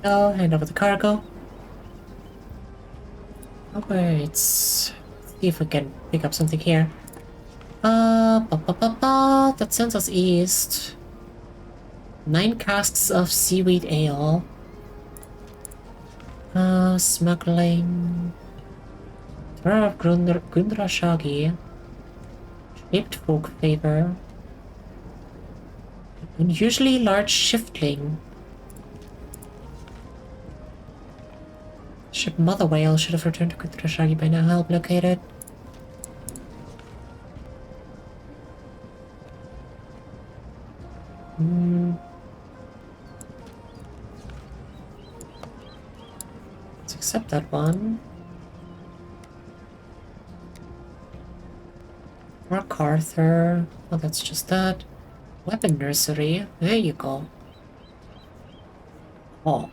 Oh, hand over the cargo. Oh, wait. Let's see if we can pick up something here. That sends us east. 9 casks of seaweed ale. Smuggling. Terror of Gundrashagi. Shaped folk favor. Unusually large shiftling. Ship Mother Whale should have returned to Gundrashagi by now. Help located. Let's accept that one. Rock Arthur. Oh, that's just that. Weapon nursery. There you go. Oh.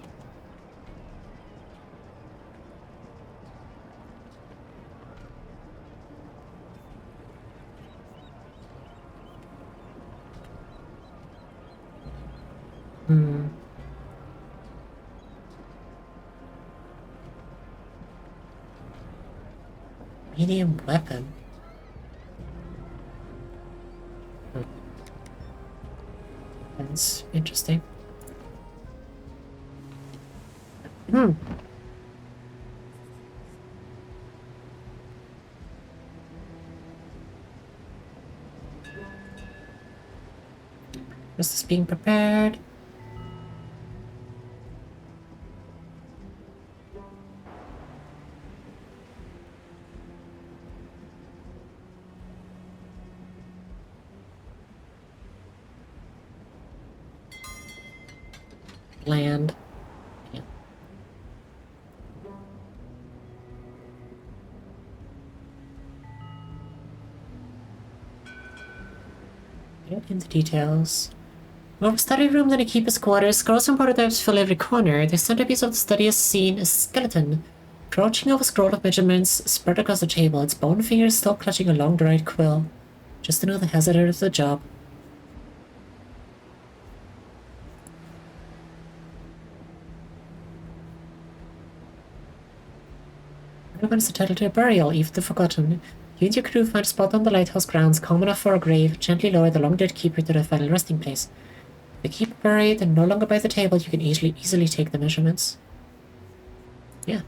Medium weapon. That's interesting. This is being prepared. Land. Yeah. Get into details. More study room than a keeper's quarters. Scrolls and prototypes fill every corner. The centerpiece of the study is seen as a skeleton, crouching over a scroll of measurements spread across the table, its bone fingers still clutching a long dried quill. Just another hazard of the job. Everyone is entitled to a burial, even the forgotten. You and your crew find a spot on the lighthouse grounds calm enough for a grave. Gently lower the long-dead keeper to the final resting place. If the keeper buried and no longer by the table, you can easily take the measurements. Yeah.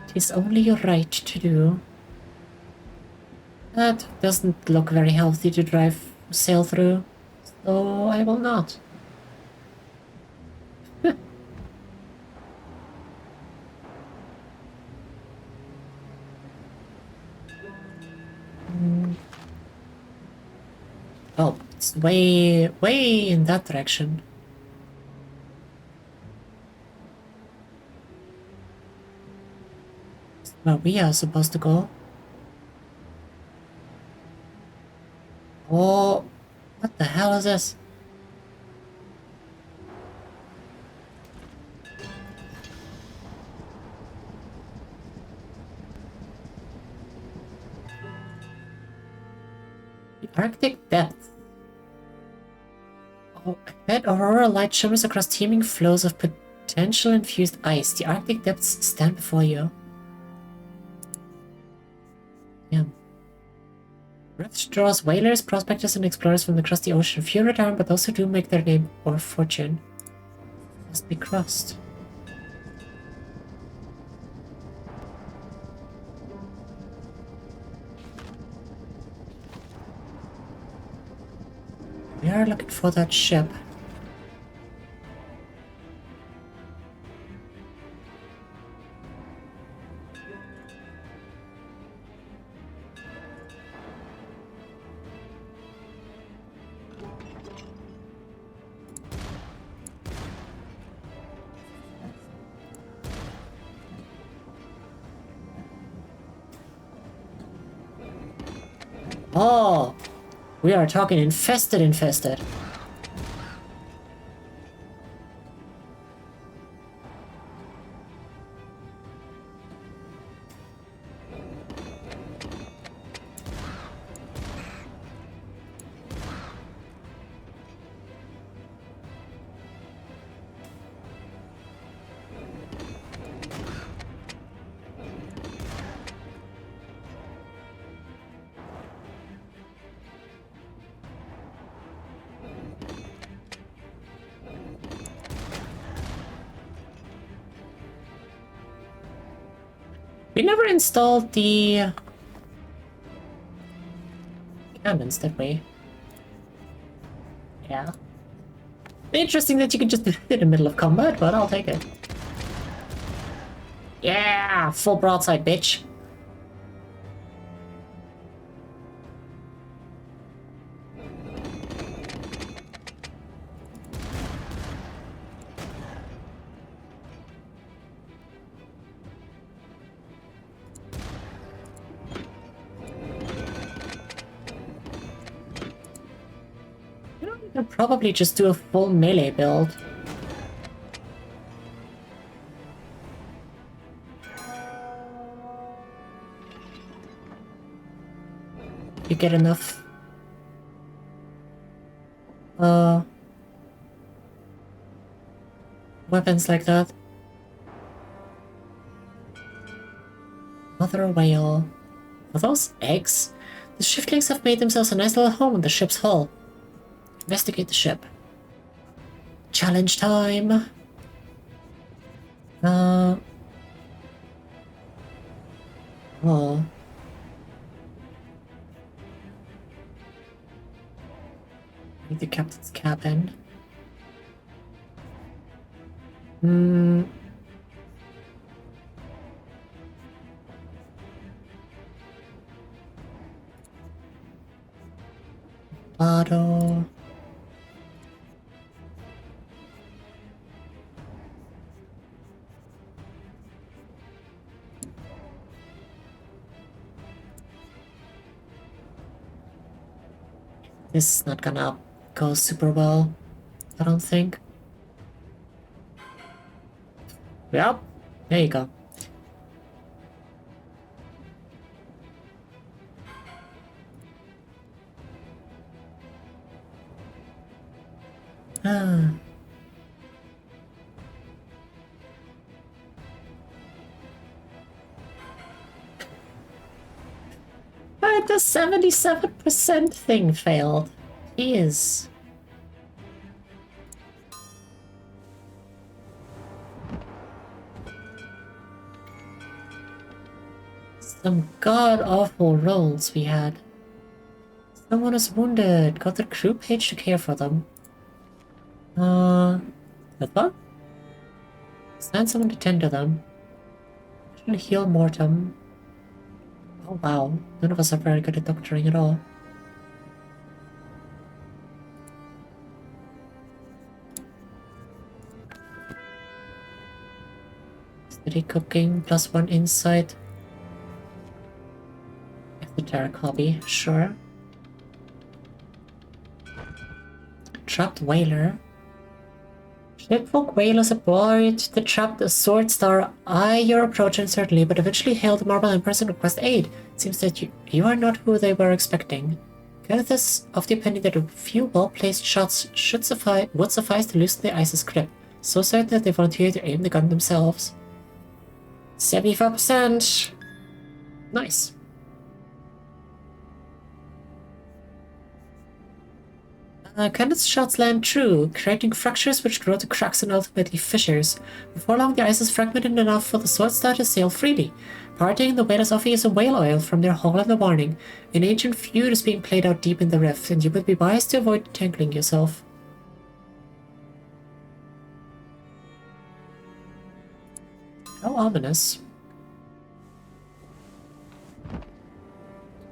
It is only your right to do. That doesn't look very healthy to sail through, so I will not. Oh, it's way in that direction. Where we are supposed to go. Oh, what the hell is this? The Arctic depth. Oh, red aurora light shimmers across teeming flows of potential infused ice. The Arctic depths stand before you. Yeah. Rift draws whalers, prospectors, and explorers from across the ocean. Few return, but those who do make their name or fortune must be crossed. We are looking for that ship. Oh, we are talking infested. We never installed the cannons, did we? Yeah. Interesting that you can just do it in the middle of combat, but I'll take it. Yeah! Full broadside, bitch! You know, you can probably just do a full melee build. You get enough weapons like that. Mother whale. Are those eggs? The shiftlings have made themselves a nice little home in the ship's hull. Investigate the ship. Challenge time. Oh. Need the captain's cabin. Bottle. This is not gonna go super well, I don't think. Yep, there you go. Ah. But the 77% thing failed. Jeez. Some god-awful rolls we had. Someone is wounded. Got the crew page to care for them. That one? Send someone to tend to them. Should heal Mortem. Oh wow, none of us are very good at doctoring at all. Steady cooking, +1 insight. Esoteric hobby, sure. Trapped whaler. Shipfolk whalers aboard the trapped Sword Star eye your approach uncertainly, but eventually hail the Marble Empress and request aid. It seems that you are not who they were expecting. Kenneth is of the opinion that a few well-placed shots would suffice to loosen the ice's grip, so certain that they volunteer to aim the gun themselves. 75%! Nice. Kenneth's shots land true, creating fractures which grow to cracks and ultimately fissures. Before long, the ice is fragmented enough for the Sword Star to sail freely. Parting the whalers offer you some whale oil from their hull in the warning. An ancient feud is being played out deep in the rift, and you would be wise to avoid entangling yourself. How ominous.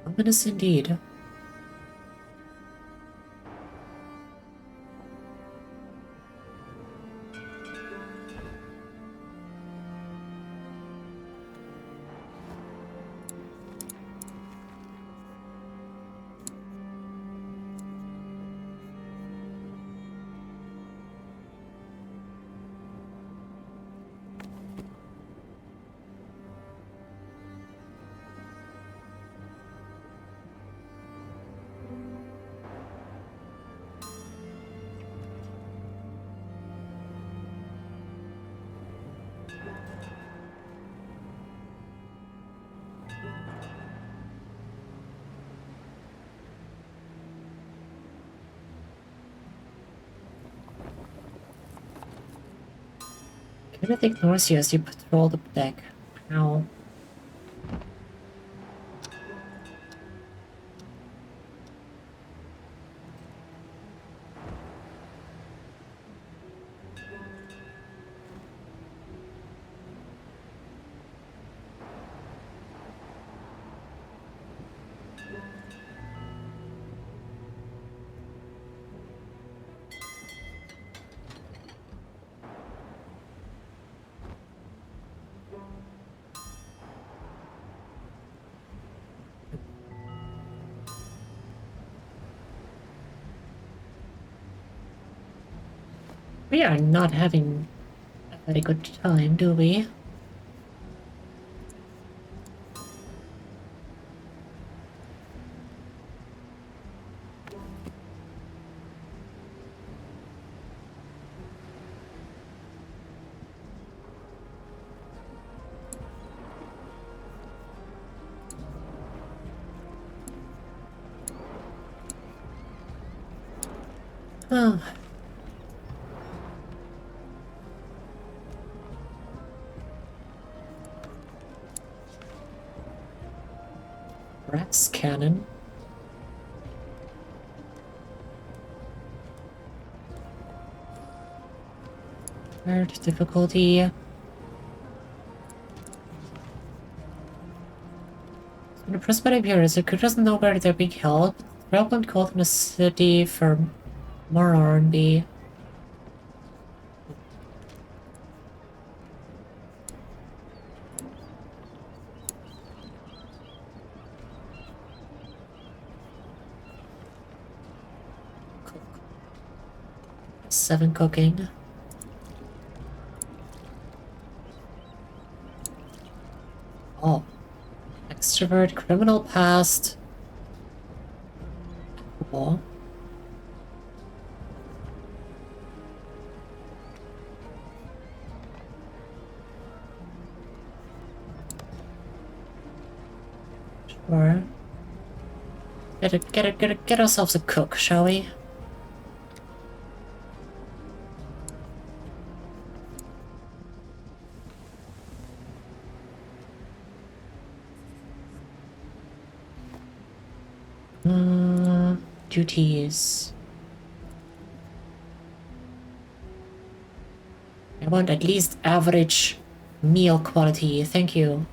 Ominous indeed. Kenneth ignores you as you patrol the deck. Ow. We are not having a very good time, do we? Oh. Brass cannon. Hard difficulty. I'm impressed by the appearance. The crew doesn't know where they're being held. Problem called in the city for more R&B. Cook. 7 cooking. Oh. Extrovert, criminal past. Cool. Sure. Get ourselves a cook, shall we? Duties. I want at least average meal quality, thank you.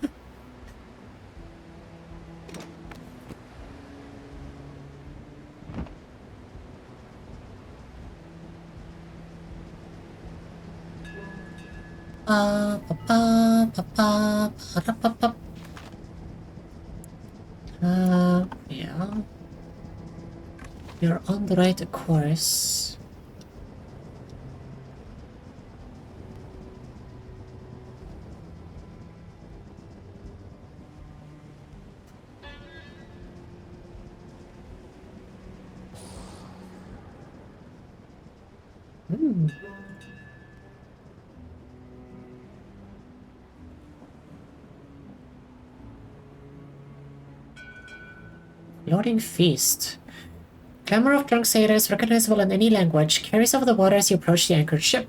Yeah. You're on the right course. Hmm. Floating feast. Clamor of drunk sailors, recognizable in any language, carries over the water as you approach the anchored ship.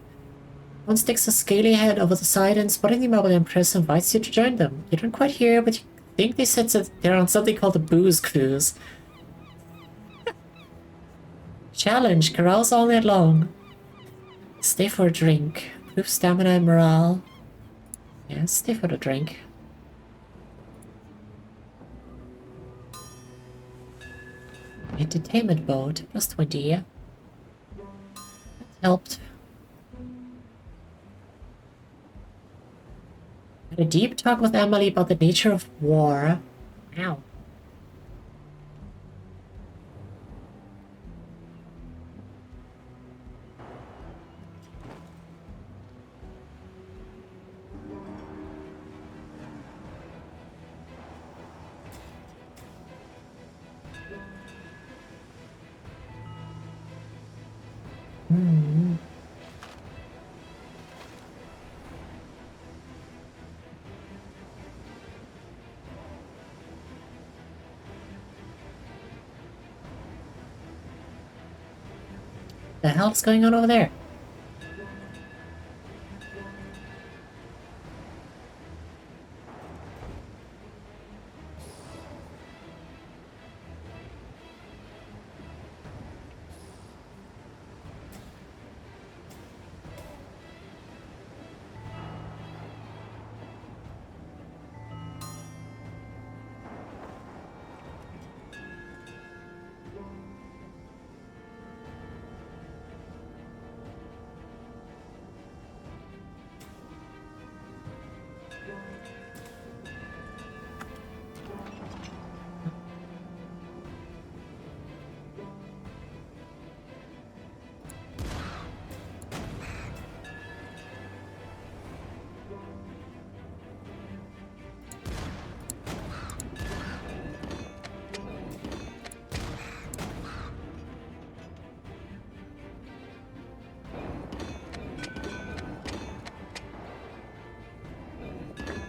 One sticks a scaly head over the side and, spotting the mobile Empress, invites you to join them. You don't quite hear, but you think they said that they're on something called the booze cruise. Challenge, carouse all night long. Stay for a drink. Improve stamina and morale. Yeah, stay for the drink. Entertainment boat, plus 20, yeah. That helped. Had a deep talk with Emily about the nature of war. Ow. Hmm. The hell's going on over there?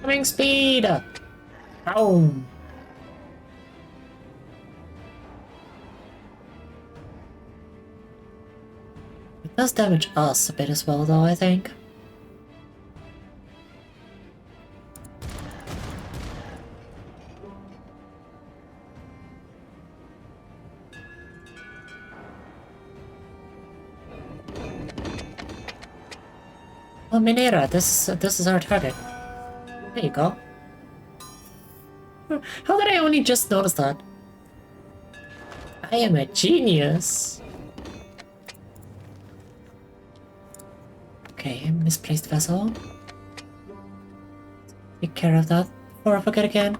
Coming speed! Boom! It does damage us a bit as well, though, I think. Oh, Minera, this is our target. There you go. How did I only just notice that? I am a genius. Okay, misplaced vessel. Take care of that before I forget again.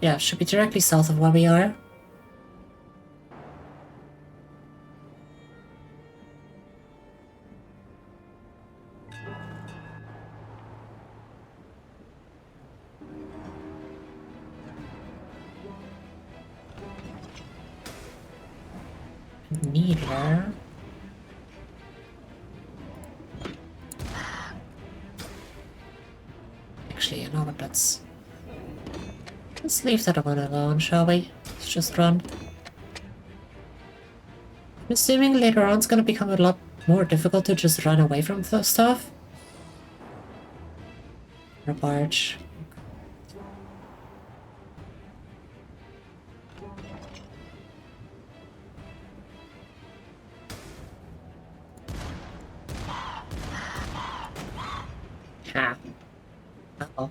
Yeah, should be directly south of where we are. Needler. Actually, you know what, let's leave that one alone, shall we? Let's just run. I'm assuming later on it's gonna become a lot more difficult to just run away from the stuff. Or barge. Ha. Uh-oh.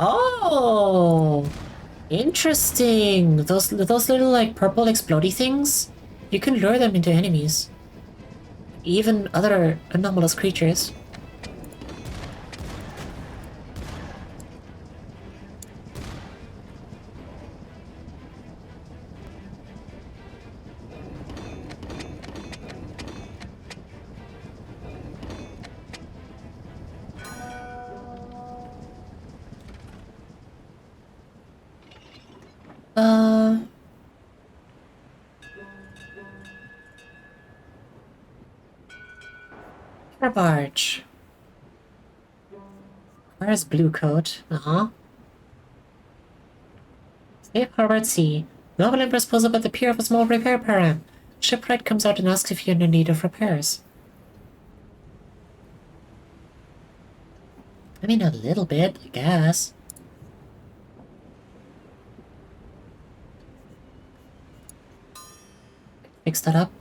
Oh, interesting. Those little like purple explodey things, you can lure them into enemies. even other anomalous creatures. Barge. Where's Blue Coat? Safe harbor at sea. Noble Empress pulls up at the pier of a small repair program. Shipwright comes out and asks if you're in need of repairs. I mean, a little bit, I guess. Fix that up.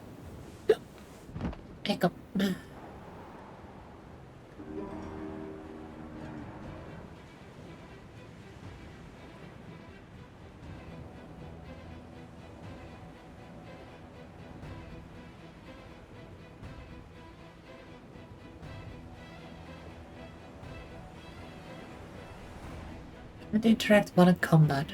Hiccup. And interact while in combat.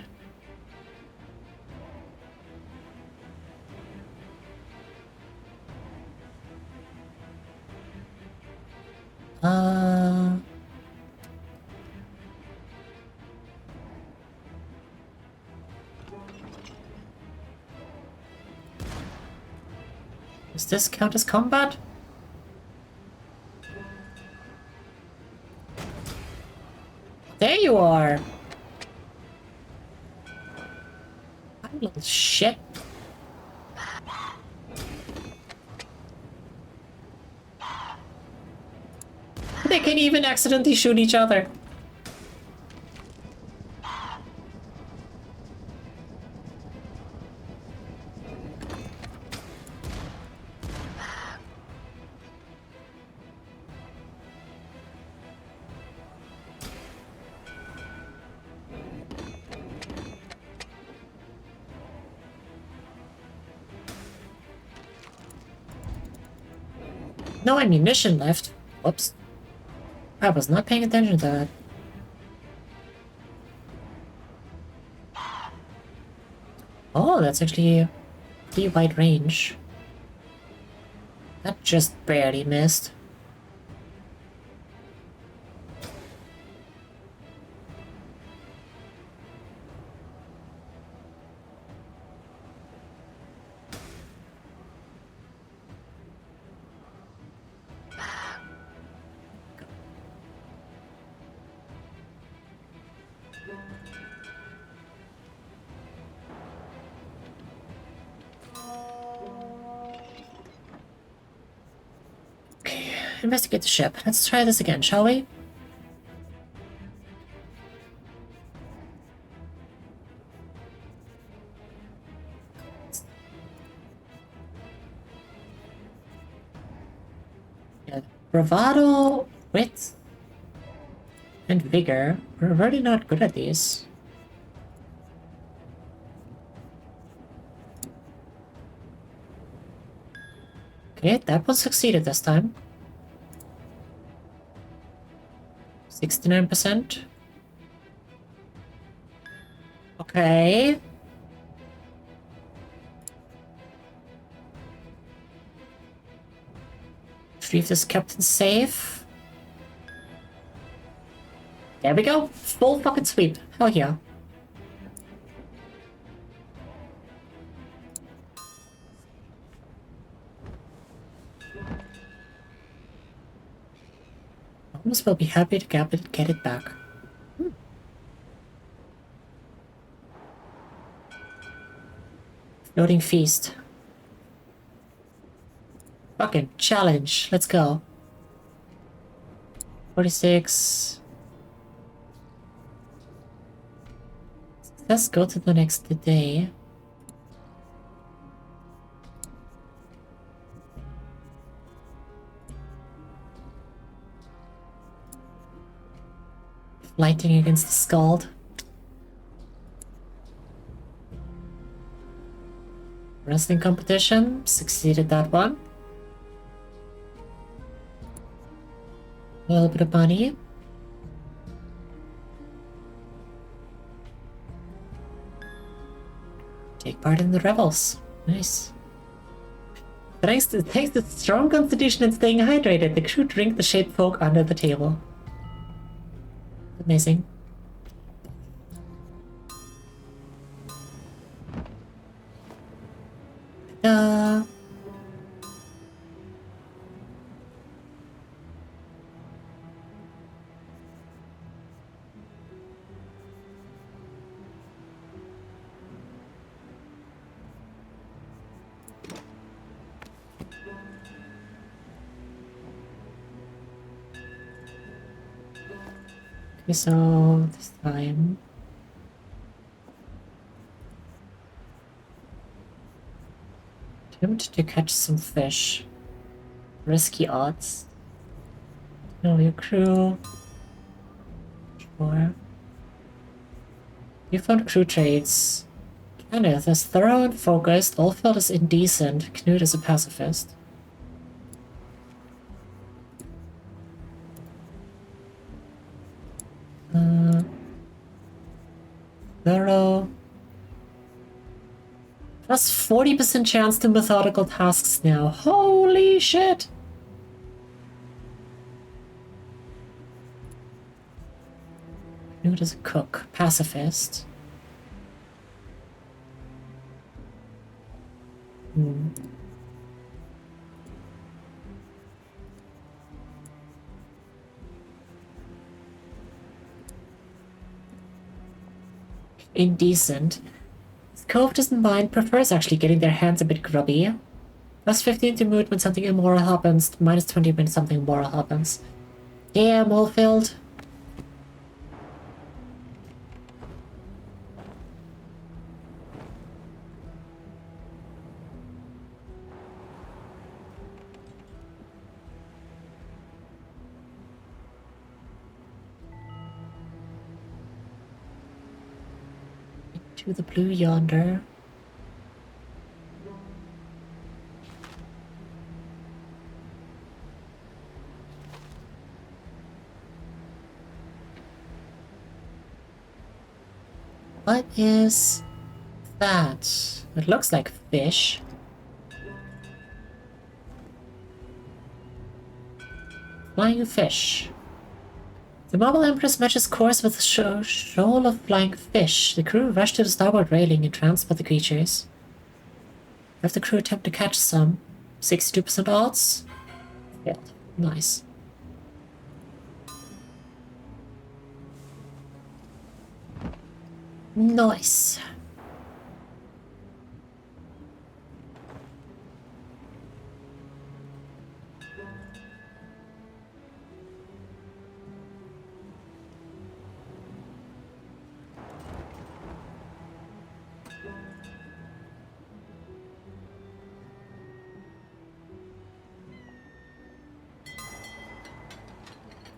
Does this count as combat? There you are! Little shit. They can even accidentally shoot each other. No ammunition left. Whoops. I was not paying attention to that. Oh, that's actually a pretty wide range. That just barely missed. Investigate the ship. Let's try this again, shall we? Yeah. Bravado, wit, and vigor. We're really not good at these. Okay, that one succeeded this time. 69%. Okay. Retrieve this captain safe. There we go. Full fucking sweep. Hell yeah. Almost will be happy to get it back. Floating feast. Fucking challenge. Let's go. 46. Let's go to the next day. Lighting against the Scald. Wrestling competition. Succeeded that one. A little bit of money. Take part in the revels. Nice. Thanks to strong constitution and staying hydrated, the crew drink the shaped folk under the table. Amazing. Okay, so this time attempt to catch some fish. Risky odds. Know your crew. Sure. You found crew traits. Kenneth is thorough and focused. Olfeld is indecent. Knut is a pacifist. Thorough. Plus 40% chance to methodical tasks now. Holy shit! Knut is a cook. Pacifist. Indecent. Cove doesn't mind, prefers actually getting their hands a bit grubby. Plus 15 to mood when something immoral happens, minus 20 when something moral happens. Yeah, Molfield. To the blue yonder. What is that? It looks like fish. Flying fish. The Marble Empress matches course with a shoal of flying fish. The crew rush to the starboard railing and transport the creatures. Have the crew attempt to catch some. 62% odds? Failed. Nice. Nice.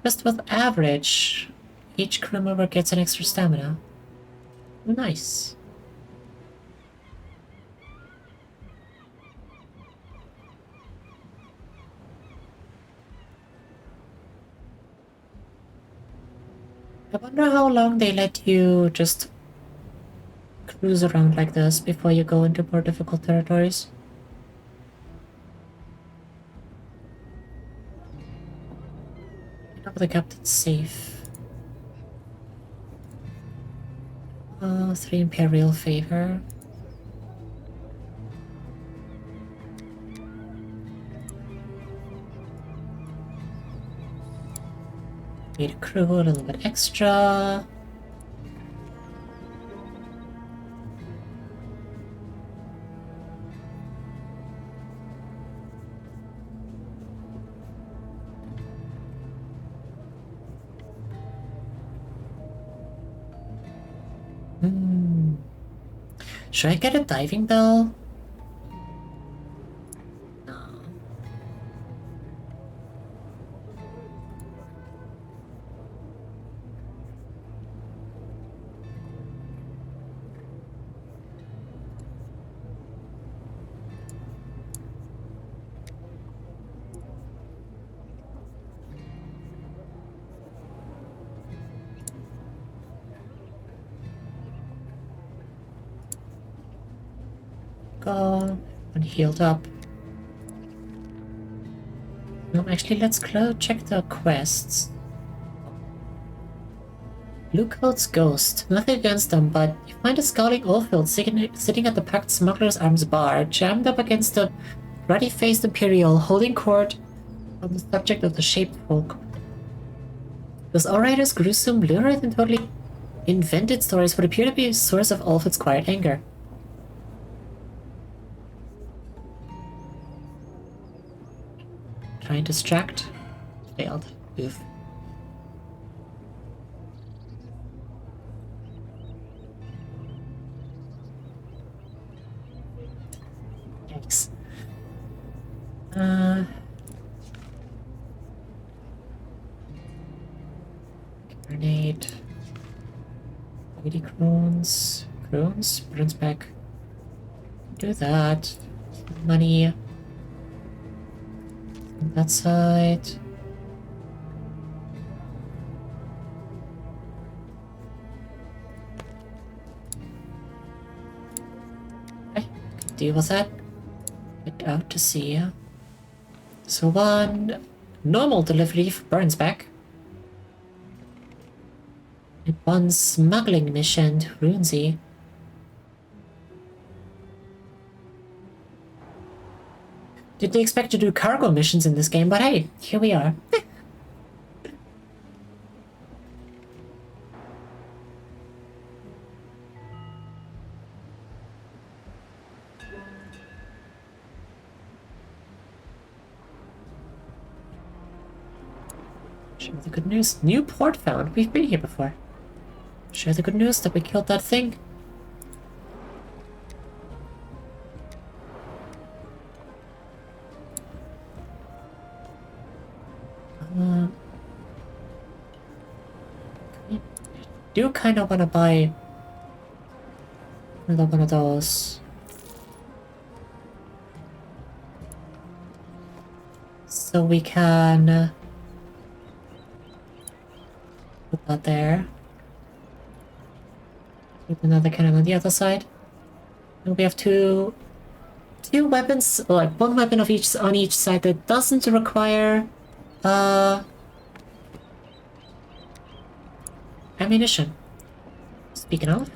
Just with average, each crew member gets an extra stamina. Nice. I wonder how long they let you just cruise around like this before you go into more difficult territories. The captain's safe. 3 Imperial favor. Need a crew a little bit extra. Should I get a diving bell? No. go. And healed up. No, actually, let's check the quests. Blue Coat's Ghost. Nothing against them, but you find a scowling Oldfield sitting at the packed Smuggler's Arms bar, jammed up against a ruddy-faced Imperial, holding court on the subject of the Shaped Folk. Those Outriders' gruesome, lurid, and totally invented stories would appear to be a source of Oldfield's quiet anger. Try and distract. Failed. Oof. Yikes. Grenade. 80 crones. Crones? Burns back. Do that. Money. On that side. Okay, deal with that. Get out to sea. So one normal delivery for Burnsback. And one smuggling mission to Runesy. Didn't expect to do cargo missions in this game, but hey, here we are. Share the good news. New port found. We've been here before. Share the good news that we killed that thing. I do kind of want to buy another one of those. So we can put that there. With another cannon on the other side. And we have two weapons, like one weapon of each on each side that doesn't require ammunition. Speaking of.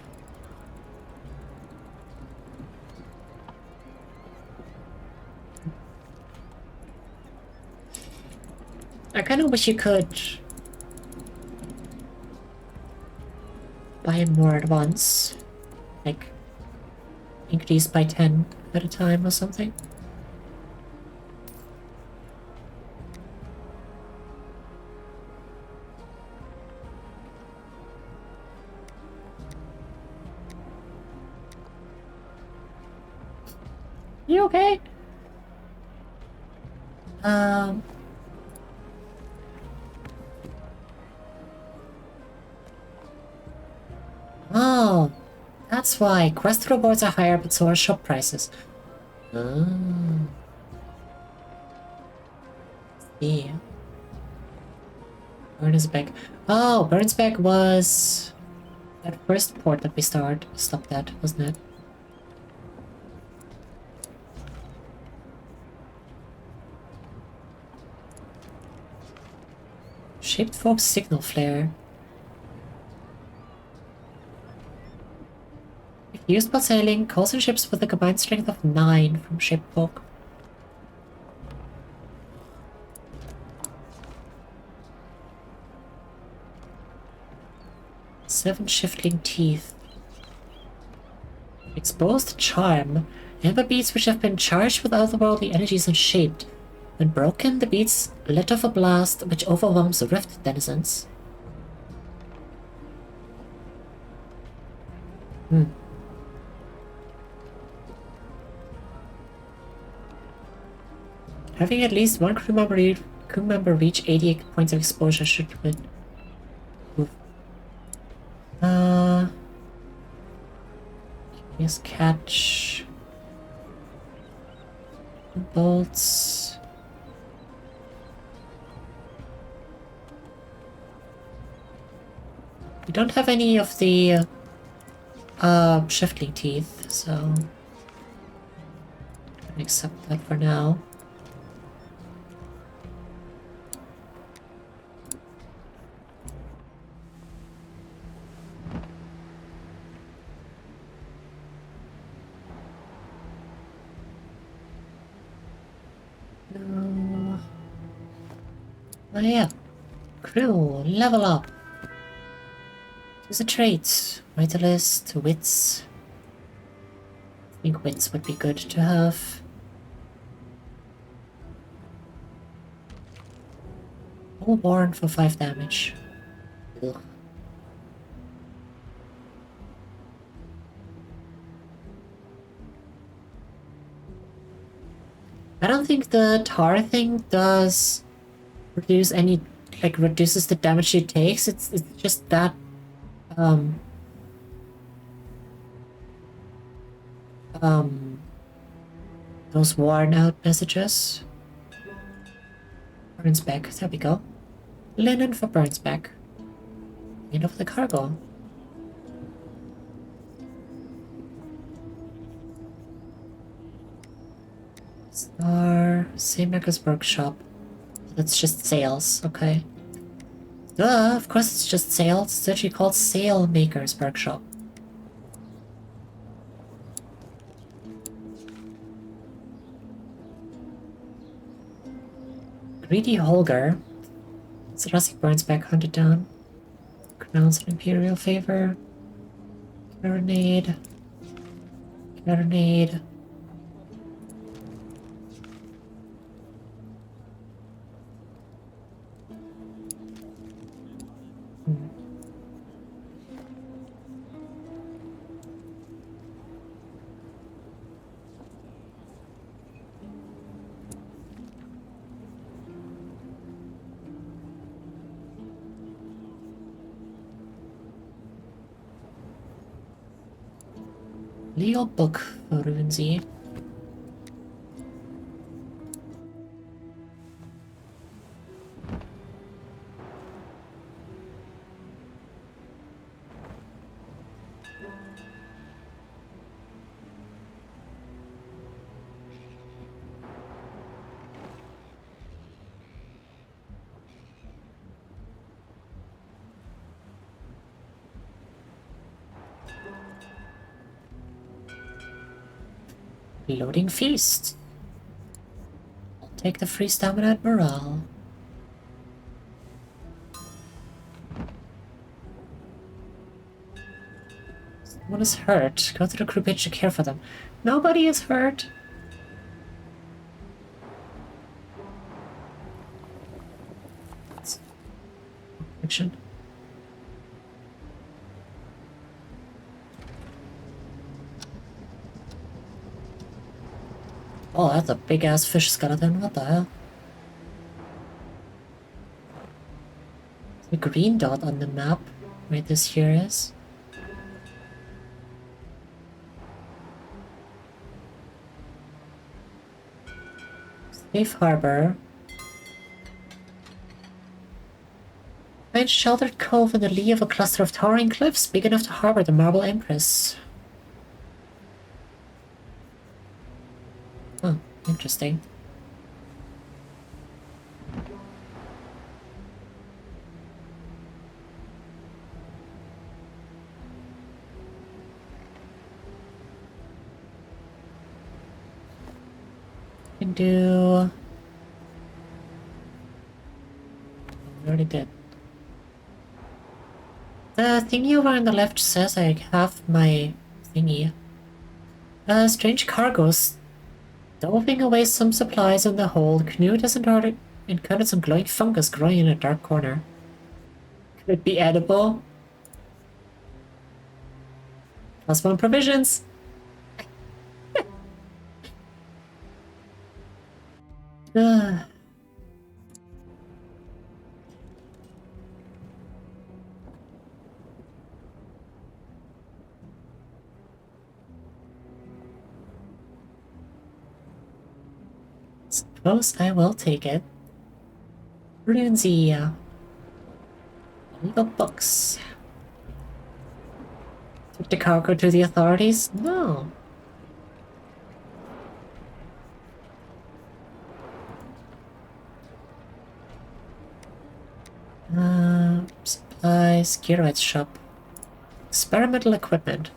I kind of wish you could buy more at once. Like, increase by 10 at a time or something. You okay? Oh, that's why quest rewards are higher, but so are shop prices. Oh. See. Burnsback. Oh, Burnsback was that first port that we stopped at, wasn't it? Shaped Folk signal flare. If used while sailing, calls in ships with a combined strength of 9 from Shaped Folk. Seven shifting teeth. Exposed charm. Amber beads which have been charged with otherworldly energies and shaped. When broken, the beads let off a blast which overwhelms the rift denizens. Having at least one crew member reach 88 points of exposure should win. Yes, catch bolts. We don't have any of the shifting teeth, so Can accept that for now. No. Oh yeah. Crew, level up. Use a trait. Vitalist, wits. I think wits would be good to have. All born for 5 damage. Ugh. I don't think the tar thing does reduce any, like, reduces the damage it takes. It's just that, those worn out messages. Burns back, there we go. Linen for burns back. End of the cargo. Star, Saymaker's workshop. That's just sales, okay. Duh, of course it's just sales. It's actually called Sailmaker's Workshop. Greedy Holger. Jurassic burns back, hunted down. Pronounce an Imperial favor. Grenade. Grenade. Legal book for Runesy. Loading feast. I'll take the free stamina and morale. Someone is hurt. Go to the crew page to care for them. Nobody is hurt. Fiction. Oh, that's a big ass fish skeleton. What the hell? The green dot on the map where this here is. Safe harbor. Find sheltered cove in the lee of a cluster of towering cliffs big enough to harbor the Marble Empress. Oh, interesting. Can do. I already did. The thingy over on the left says I have my thingy. Strange cargoes. Stowing away some supplies in the hold, Knut has encountered some glowing fungus growing in a dark corner. Could it be edible? +1 provisions! Suppose I will take it. Runesy. Legal books. Took the cargo to the authorities? No. Supplies, Gearite's shop. Experimental equipment.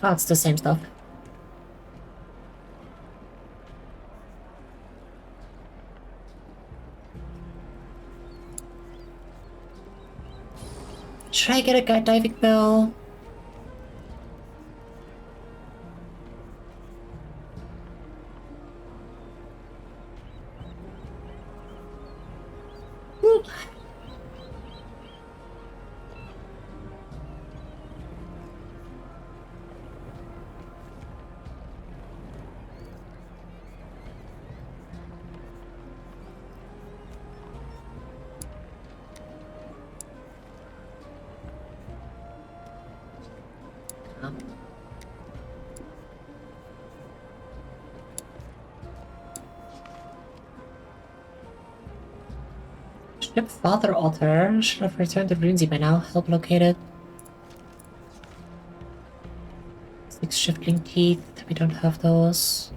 Oh, it's the same stuff. Should I get a guide diving bell? Ship Father Otter should have returned to Runesy by now. Help located. 6 shifting teeth. We don't have those.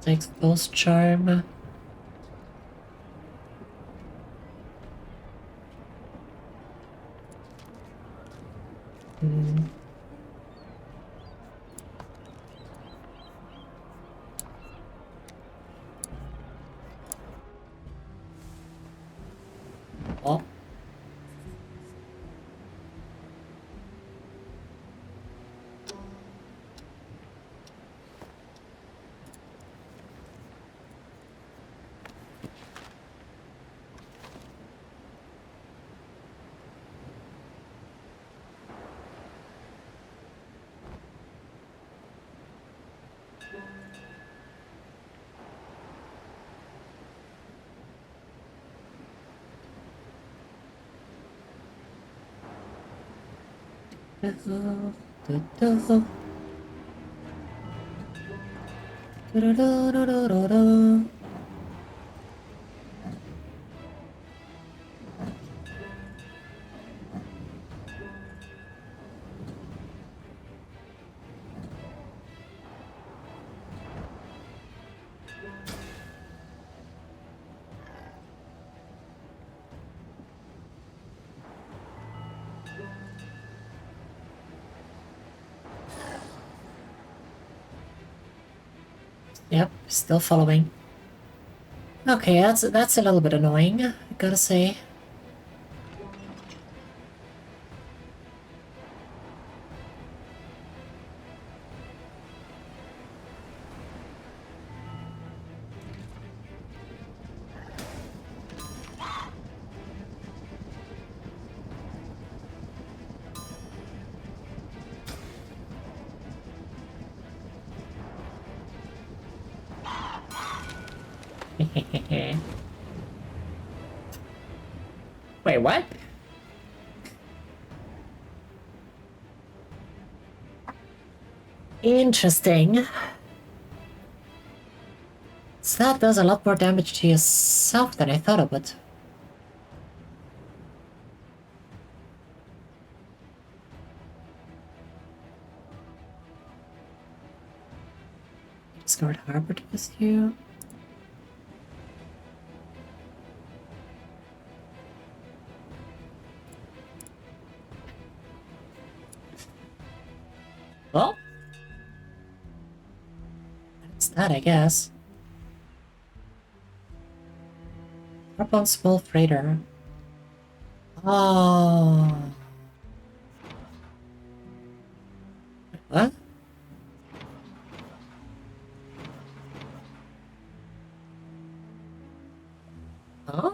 6 ghost charm. Oh. Yep, still following. Okay, that's a little bit annoying, I gotta say. Wait, what? Interesting. So that does a lot more damage to yourself than I thought it would. Discovered harbored with you. Well, that's that, I guess. Up on small freighter. Oh. What? Huh?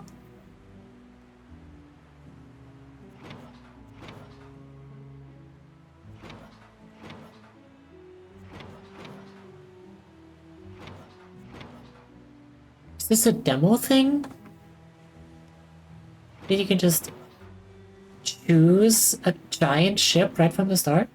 Is this a demo thing? That you can just choose a giant ship right from the start?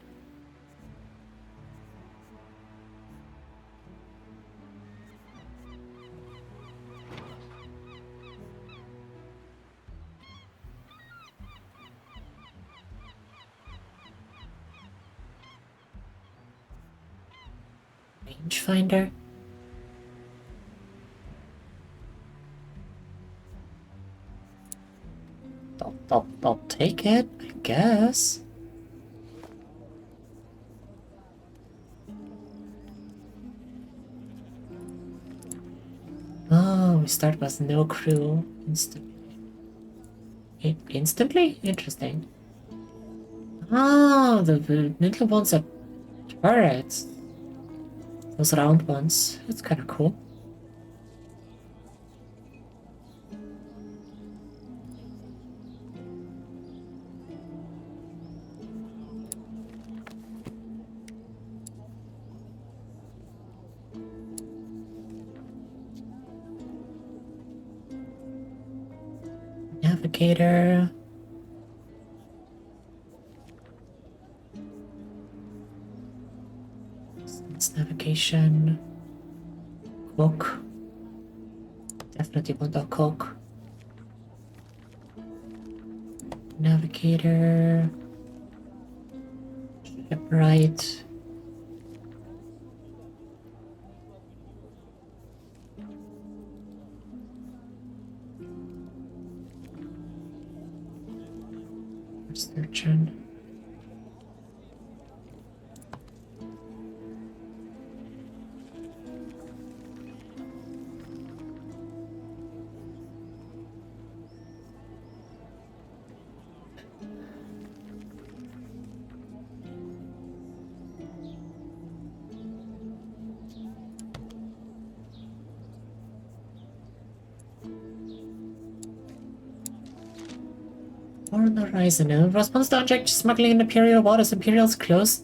Rangefinder? I'll take it, I guess. Oh, we start with no crew instantly? Interesting. Oh, the little ones are turrets. Those round ones. That's kind of cool. Navigator. It's navigation. Cloak. Definitely want a cloak. Navigator. Shipwright. Surgeon. On the horizon. In response to unchecked smuggling in Imperial waters, Imperials close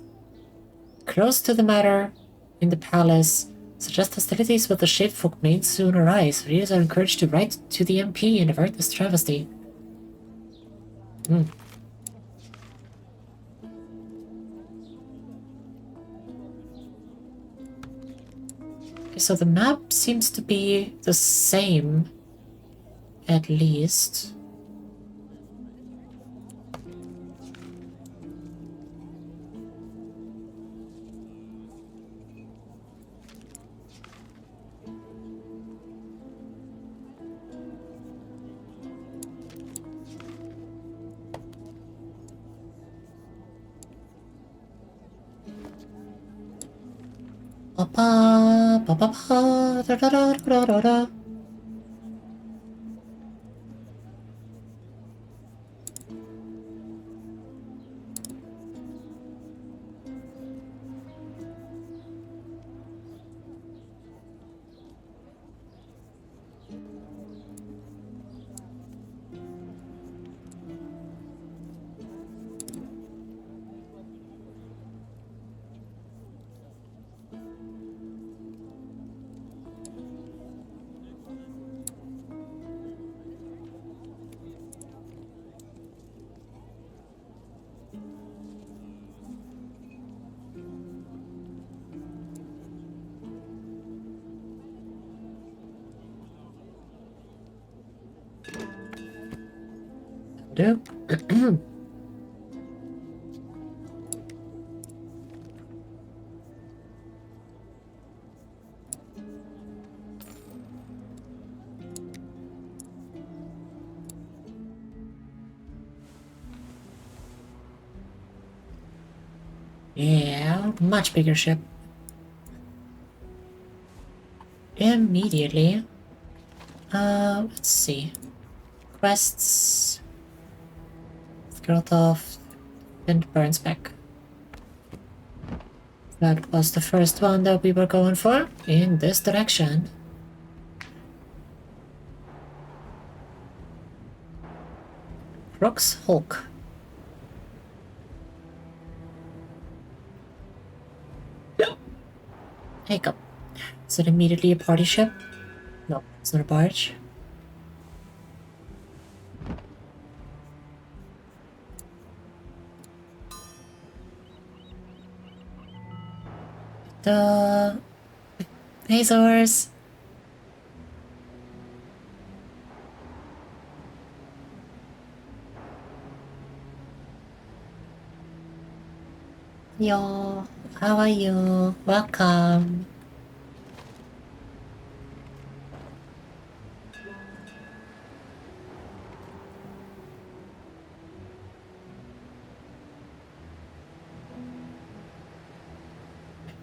to the matter in the palace. Suggest hostilities with the Shapefolk may soon arise. Readers are encouraged to write to the MP and avert this travesty. Okay, so the map seems to be the same, at least. Do. Yeah, much bigger ship. Immediately. Let's see. Quests. Grotov and Burns back. That was the first one that we were going for in this direction. Rox Hulk. Hey, up. Is it immediately a party ship? No, it's not a barge. The Azores. Yo, how are you? Welcome.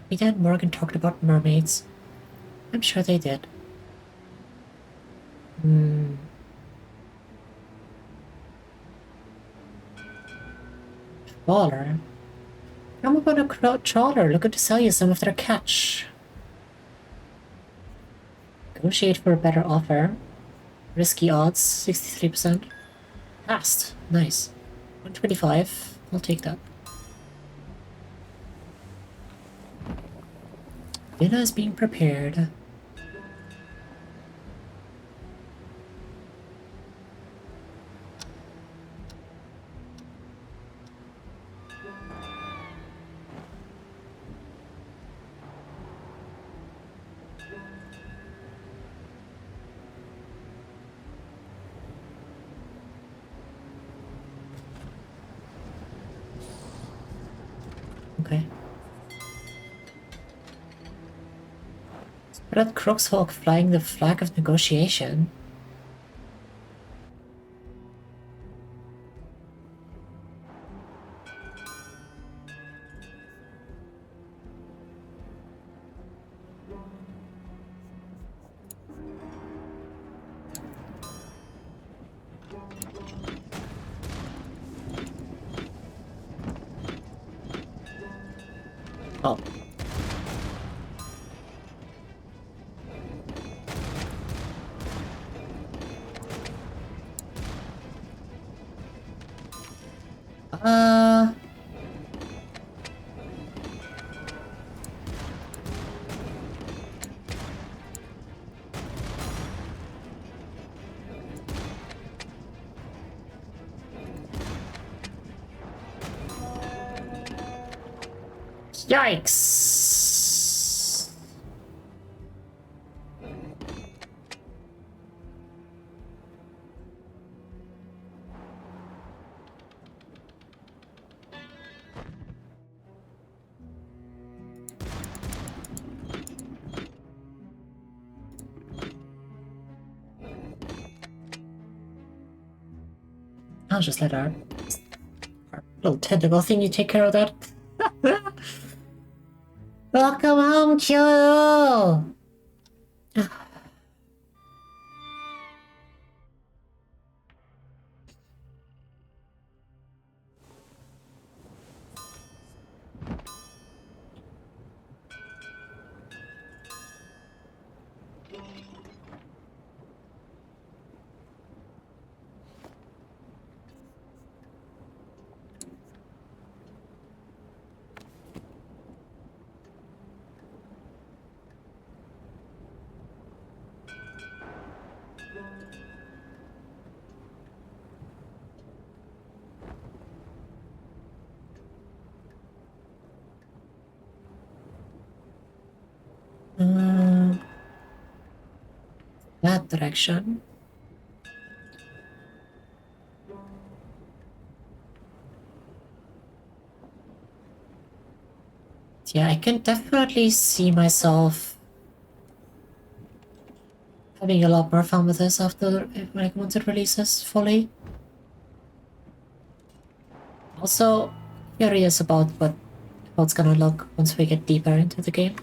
Peter and Morgan talked about mermaids. I'm sure they did. Trawler? Come upon a trawler looking to sell you some of their catch. Negotiate for a better offer. Risky odds, 63%. Passed. Nice. 125. I'll take that. Dinner is being prepared. Okay. Spread Crookshalk flying the flag of negotiation. Oh. Yikes! I'll just let our little tentacle thingy take care of that. Welcome home, Kyo! That direction. Yeah, I can definitely see myself having a lot more fun with this after, like, once it releases fully. Also, curious about how it's gonna look once we get deeper into the game.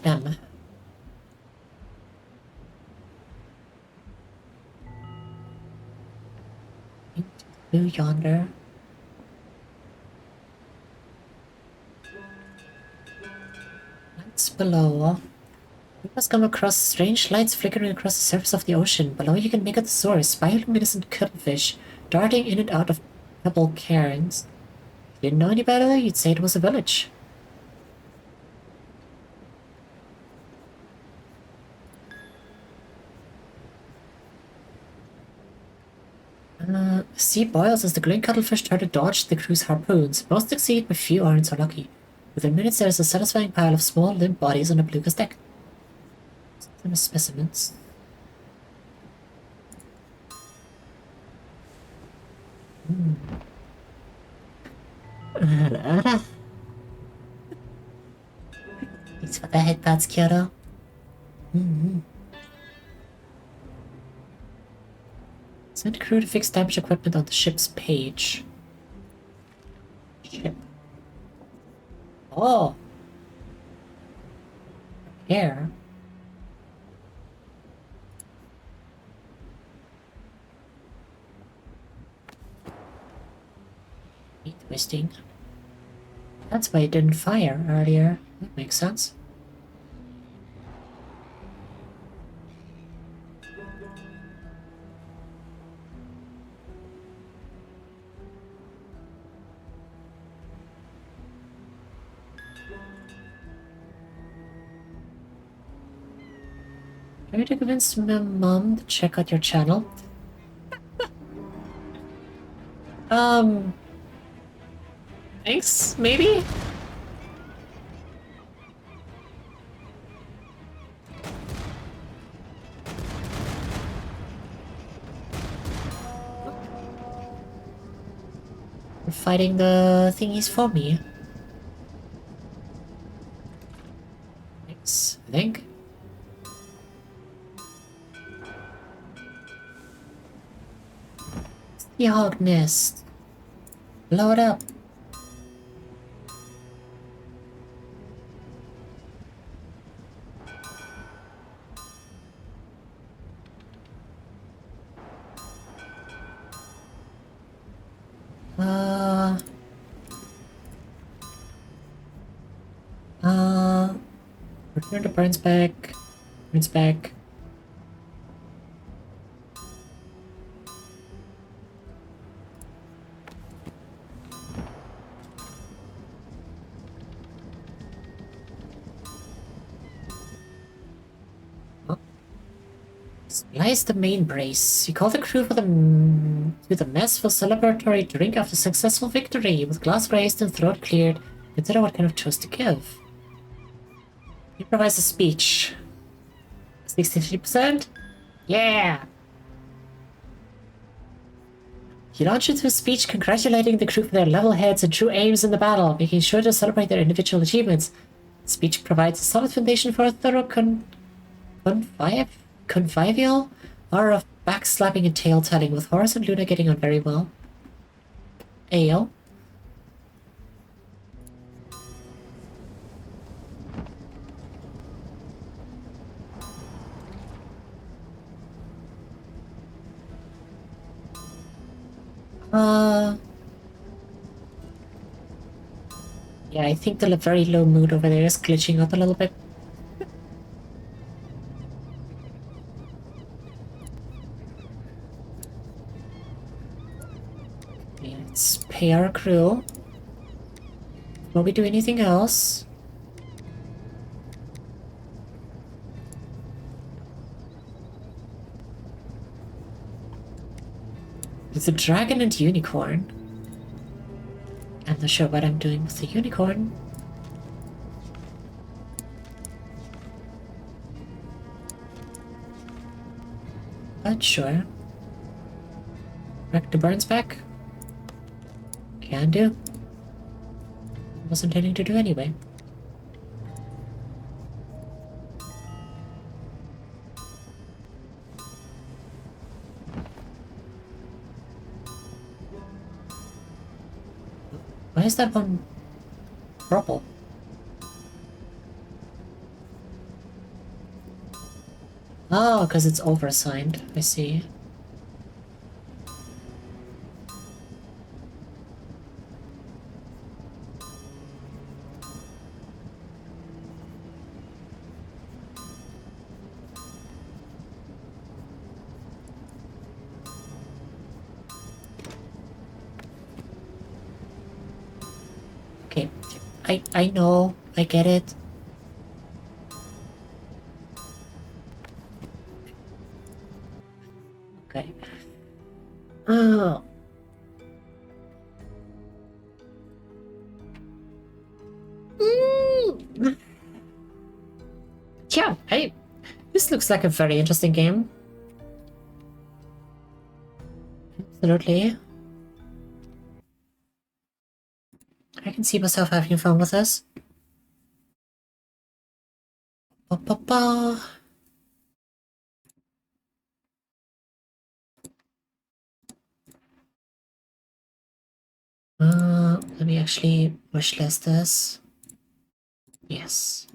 M. Blue yonder. Lights below. You must come across strange lights flickering across the surface of the ocean. Below you can make out the source, bioluminescent cuttlefish darting in and out of pebble cairns. If you didn't know any better, you'd say it was a village. Sea boils as the green cuttlefish try to dodge the crew's harpoons. Most succeed, but few aren't so lucky. Within minutes, there is a satisfying pile of small, limp bodies on a Beluga's deck. Some specimens. Thanks for the headpads, Kyoto. Send crew to fix damaged equipment on the ship's page. Ship. Oh. Here. Twisting. That's why it didn't fire earlier. That makes sense. Try to convince my mom to check out your channel. Thanks, maybe? You're fighting the thingies for me. Thanks, I think. Seahawk nest. Blow it up. Return to Burns back. Burns back. Splice the main brace. You call the crew to the mess for celebratory drink after successful victory. With glass raised and throat cleared, consider what kind of toast to give. Improvise a speech. 63%? Yeah! He launched into a speech congratulating the crew for their level heads and true aims in the battle, making sure to celebrate their individual achievements. The speech provides a solid foundation for a thorough convivial hour of backslapping and tail-telling, with Horace and Luna getting on very well. Ayo. Yeah, I think the very low mood over there is glitching out a little bit. Okay, let's pay our crew. Will we do anything else? There's a dragon and unicorn. I'm not sure what I'm doing with the unicorn. But sure. Back to Burns back. Can do. Wasn't intending to do anyway. Why is that one purple? Oh, because it's oversigned. I see. Okay, I know, I get it. Okay. Oh. Yeah, this looks like a very interesting game. Absolutely. I can see myself having fun with this. Ba ba ba. Let me actually wishlist this. Yes.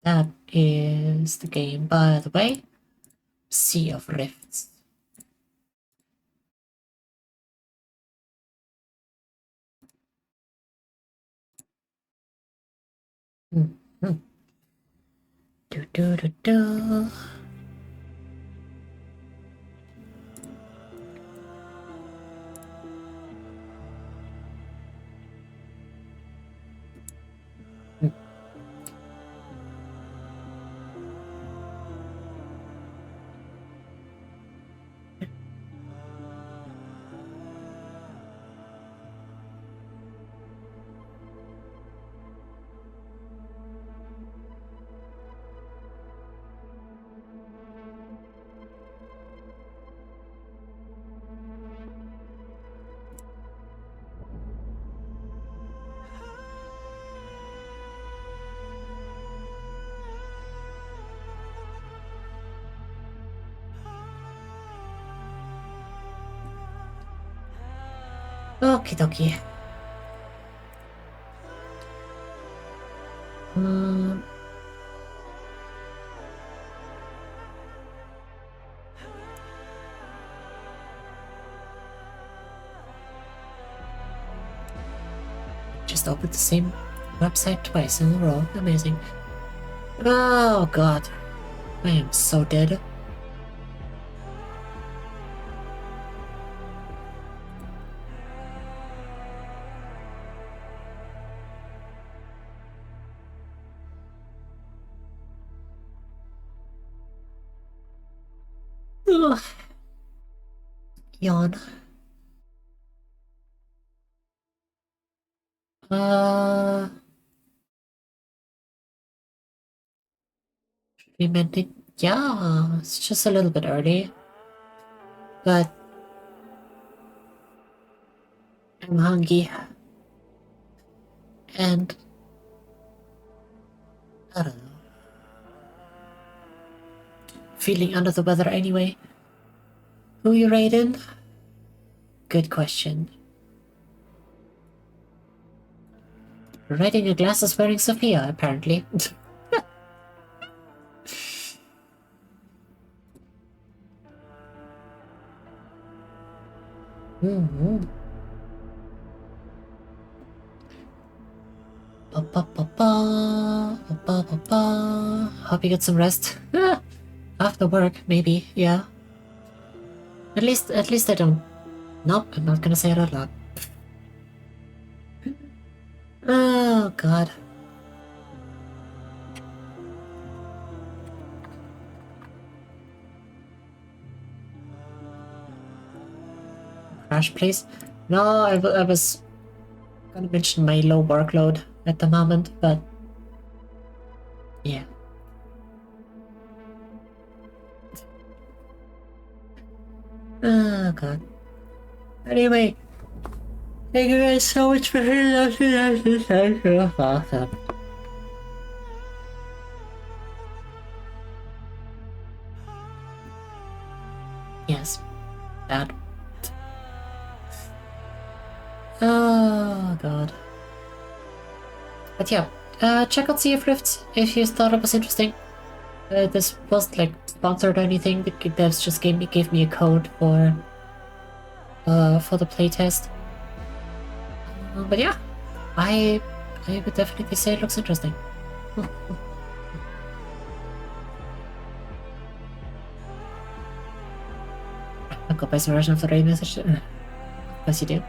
That is the game, by the way. Sea of Rifts. Mm-hmm. Do do do do. Okie dokie. Just opened the same website twice in a row. Amazing. Oh god. I am so dead. Ugh. Yawn. We meant it. Yeah, it's just a little bit early. But I'm hungry. And I don't know. Feeling under the weather anyway. Who you raiding? Good question. Raiding your glasses wearing Sophia, apparently. Mm-hmm. Hope you get some rest. After work, maybe, yeah. At least I don't. Nope, I'm not gonna say it out loud. Oh god. Crash, please. No, I was gonna mention my low workload at the moment, but yeah. Oh god. Anyway, thank you guys so much for hearing us. Yes, bad. Oh god. But yeah, check out Sea of Rifts if you thought it was interesting. This wasn't like sponsored or anything. The devs just gave me a code for the playtest. But yeah, I would definitely say it looks interesting. I'll go buy some version of the raid message. Yes, you do.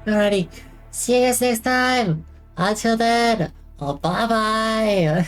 Alrighty, see you guys next time. Until then, bye bye.